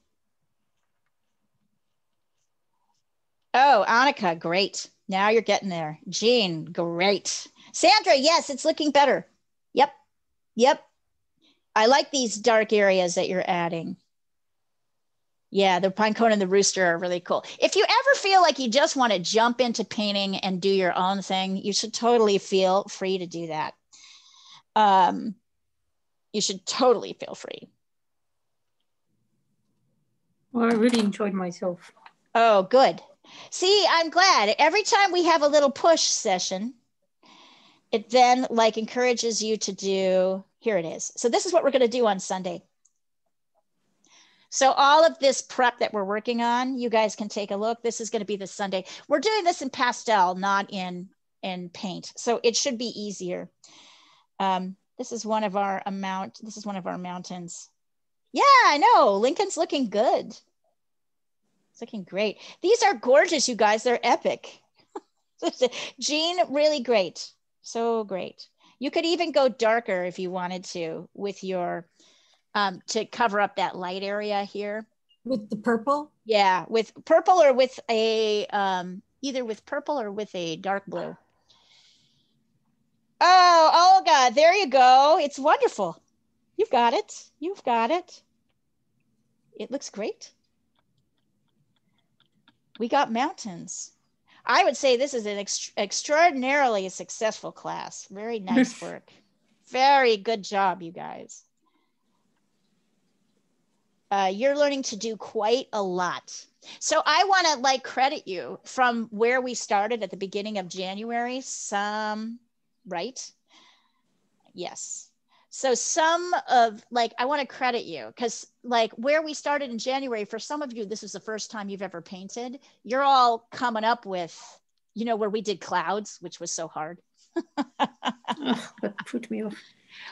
Oh, Annika, great. Now you're getting there. Jean, great. Sandra, yes, it's looking better. Yep. Yep. I like these dark areas that you're adding. Yeah, the pine cone and the rooster are really cool. If you ever feel like you just want to jump into painting and do your own thing, you should totally feel free to do that. You should totally feel free. Well, I really enjoyed myself. Oh, good. See, I'm glad. Every time we have a little push session, it then like encourages you to do, here it is. So this is what we're going to do on Sunday. So all of this prep that we're working on, you guys can take a look. This is going to be the Sunday. We're doing this in pastel, not in paint. So it should be easier. This is one of our this is one of our mountains. Yeah, I know. Lincoln's looking good. It's looking great. These are gorgeous, you guys. They're epic. Jean, really great. So great. You could even go darker if you wanted to with your, to cover up that light area here. With the purple? Yeah, with purple or with a, either with purple or with a dark blue. Oh, Olga, there you go. It's wonderful. You've got it. You've got it. It looks great. We got mountains. I would say this is an extraordinarily successful class. Very nice work. Very good job, you guys. You're learning to do quite a lot. So I want to like credit you from where we started at the beginning of January, right? Yes. So some of like, I want to credit you because like where we started in January, for some of you, this is the first time you've ever painted. You're all coming up with, you know, where we did clouds, which was so hard. That put me off.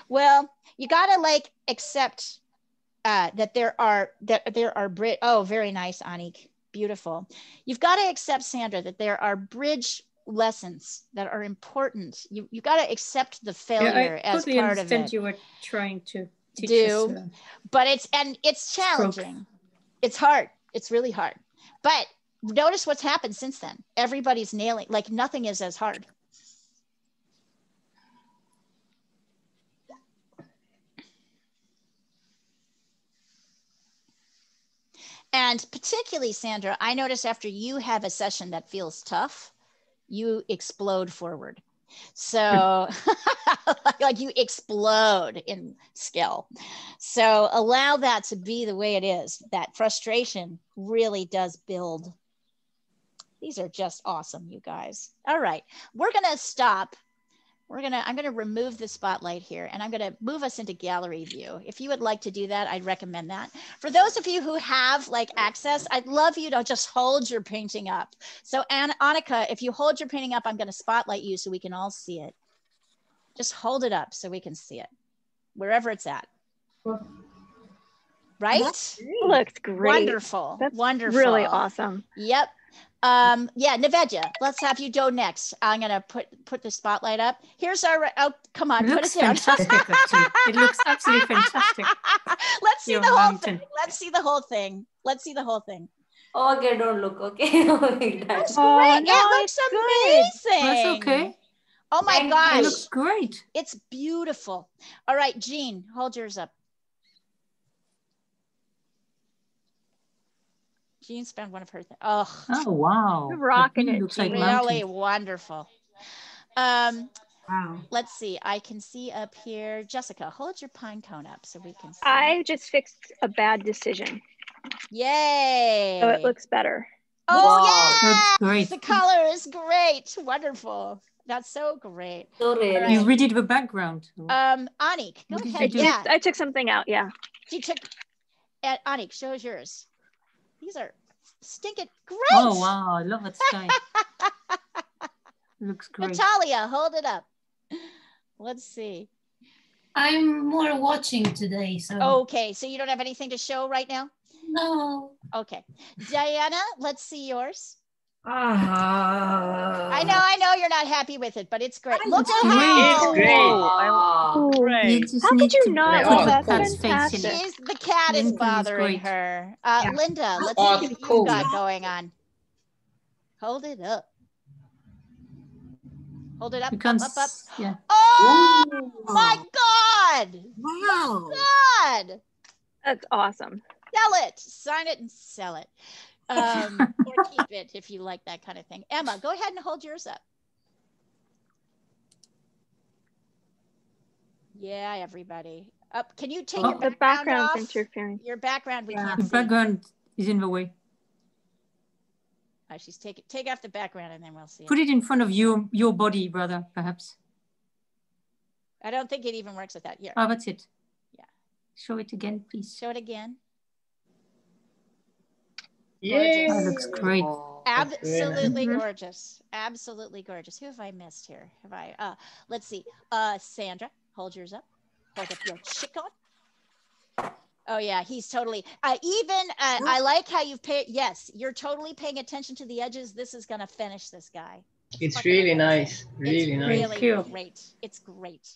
Well, you got to like accept that there are oh, very nice, Anik. Beautiful. You've got to accept, Sandra, that there are bridge lessons that are important. You got to accept the failure as totally part of it. You were trying to teach us, but it's challenging. It's hard. It's really hard. But notice what's happened since then. Everybody's nailing, like nothing is as hard. And particularly, Sandra, I notice after you have a session that feels tough, you explode forward. So like you explode in skill. So allow that to be the way it is. That frustration really does build. These are just awesome, you guys. All right, we're gonna stop. I'm gonna remove the spotlight here and I'm gonna move us into gallery view. If you would like to do that, I'd recommend that. For those of you who have like access, I'd love you to just hold your painting up. So Annika, if you hold your painting up, I'm gonna spotlight you so we can all see it. Just hold it up so we can see it, wherever it's at. Right? That looks great. Wonderful. That's wonderful. Really awesome. Yep. Yeah, Nevedja, let's have you go next. I'm gonna put the spotlight up. Here's our, oh, come on, put it down. Fantastic, actually. It looks absolutely fantastic. Let's see the whole thing. Let's see the whole thing. Let's see the whole thing. Okay, don't look, okay? That's great. No, it looks amazing. That's okay. Oh my gosh. It looks great. It's beautiful. All right, Jean, hold yours up. Jean spent one of her things. Oh wow. You're rocking it. Looks like really wonderful. Wow. Let's see. I can see up here. Jessica, hold your pine cone up so we can see. I just fixed a bad decision. Yay. So it looks better. Oh, wow. yeah. That's great. The color is great. Wonderful. That's so great. So really. Right. You redid the background. Anik, go ahead. Yeah. I took something out, yeah. You took, Anik, show us yours. These are stinking great. Oh, wow. I love that sky. Looks great. Natalia, hold it up. Let's see. I'm more watching today. So. Okay, so you don't have anything to show right now? No. Okay. Diana, let's see yours. I know you're not happy with it, but it's great. Look at how great. How could you not love that? Fantastic. The cat is bothering her. Linda, let's see what you've got going on. Hold it up. Hold it up, You can, up, up. yeah. Oh my God. Wow. God. That's awesome. Sell it, sign it and sell it. Or keep it if you like that kind of thing. Emma, go ahead and hold yours up. Yeah, everybody. Up. Can you take your the background off? interfering. Your background, we can't The see. background is in the way. She's take off the background and then we'll see Put it in front of your body, brother, perhaps. I don't think it even works with that. Here. Oh, that's it. Yeah. Show it again, please. Show it again. Yeah. That looks great. Absolutely gorgeous. Absolutely gorgeous. Who have I missed here? Have I? Let's see. Sandra, hold yours up. Hold up your chick on. Oh yeah, he's totally. I like how you've paid. Yes, you're totally paying attention to the edges. This is gonna finish this guy. It's really nice. Really nice. It's really great. It's great.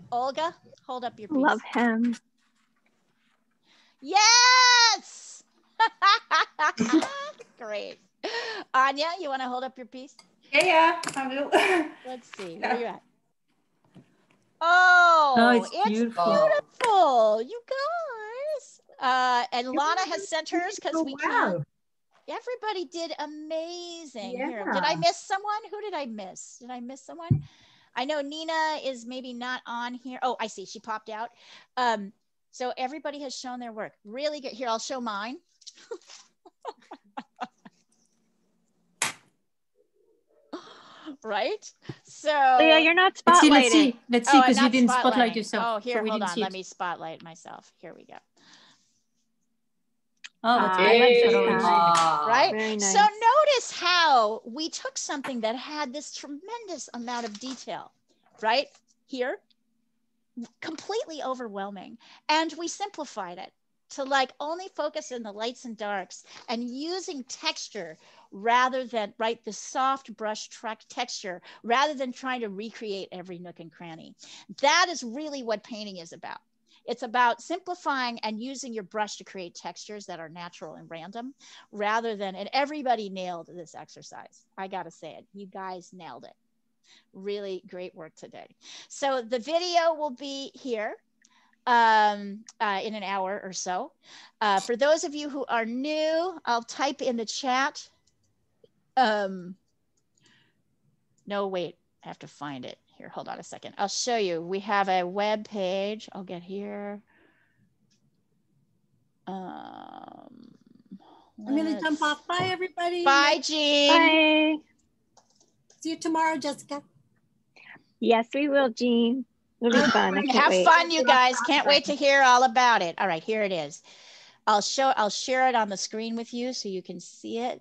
Olga, hold up your piece. Love him. Yes. Great. Anya, you want to hold up your piece? Yeah, I will. Let's see. Where you at? Oh, it's beautiful. You guys. And Lana has sent hers because we can't. Everybody did amazing. Yeah. Here, did I miss someone? Who did I miss? Did I miss someone? I know Nina is maybe not on here. Oh, I see. She popped out. So everybody has shown their work. Really good. Here, I'll show mine. Right? So yeah, you're not spotlighted. Let's see, because you didn't spotlight yourself. Oh, here, so hold on. Let me spotlight myself. Here we go. Oh, that's I like the sky. Right? Very nice. So notice how we took something that had this tremendous amount of detail, right? Here, completely overwhelming. And we simplified it to like only focus in the lights and darks and using texture rather than, right, the soft brush texture rather than trying to recreate every nook and cranny. That is really what painting is about. It's about simplifying and using your brush to create textures that are natural and random rather than, and everybody nailed this exercise. I gotta say it, you guys nailed it. Really great work today. So the video will be here in an hour or so. For those of you who are new, I'll type in the chat. No, wait, I have to find it. Here, hold on a second. I'll show you. We have a web page. I'll get here. I'm going to jump off. Bye, everybody. Bye, Jean. Bye. See you tomorrow, Jessica. Yes, we will, Jean. It'll be fun. I can't Have wait. fun, you guys. Can't wait to hear all about it. All right, here it is. I'll share it on the screen with you so you can see it.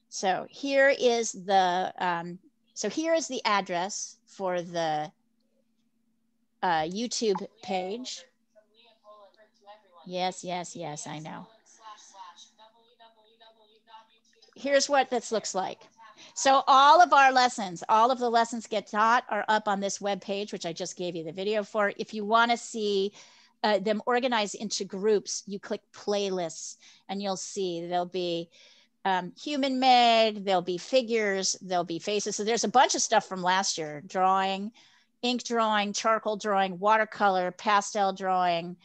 So here is the address for the YouTube page. Yes, I know. Here's what this looks like. So all of our lessons, all of the lessons get taught are up on this web page, which I just gave you the video for. If you want to see them organized into groups, you click playlists and you'll see there'll be human made, there'll be figures, there'll be faces. So there's a bunch of stuff from last year: drawing, ink drawing, charcoal drawing, watercolor, pastel drawing,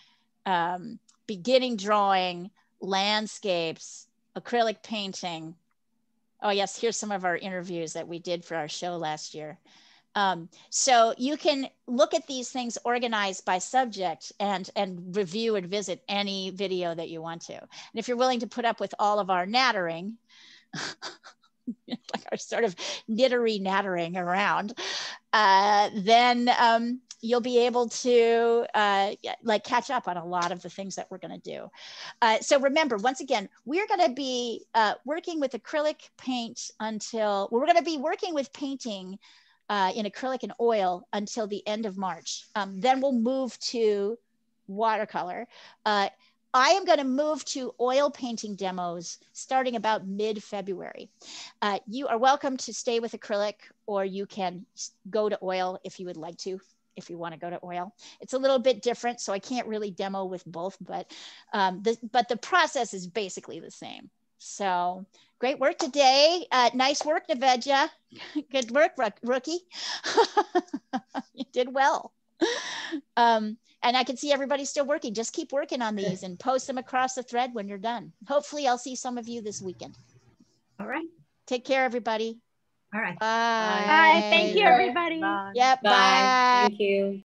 beginning drawing, landscapes, acrylic painting. Oh yes, here's some of our interviews that we did for our show last year. So you can look at these things organized by subject and review and visit any video that you want to. And if you're willing to put up with all of our nattering, like our sort of nattering around, then you'll be able to like catch up on a lot of the things that we're going to do. So remember, once again, we're going to be working with acrylic paint until, we're going to be working with painting in acrylic and oil until the end of March. Then we'll move to watercolor. I am going to move to oil painting demos starting about mid-February. You are welcome to stay with acrylic, or you can go to oil if you would like to, if you want to go to oil. It's a little bit different, so I can't really demo with both, but the process is basically the same. So great work today. Nice work, Navedja. Good work, rookie. You did well. And I can see everybody still working. Just keep working on these and post them across the thread when you're done. Hopefully I'll see some of you this weekend. All right. Take care, everybody. All right. Bye. Bye. Thank you, everybody. Bye. Yep. Bye. Bye. Thank you.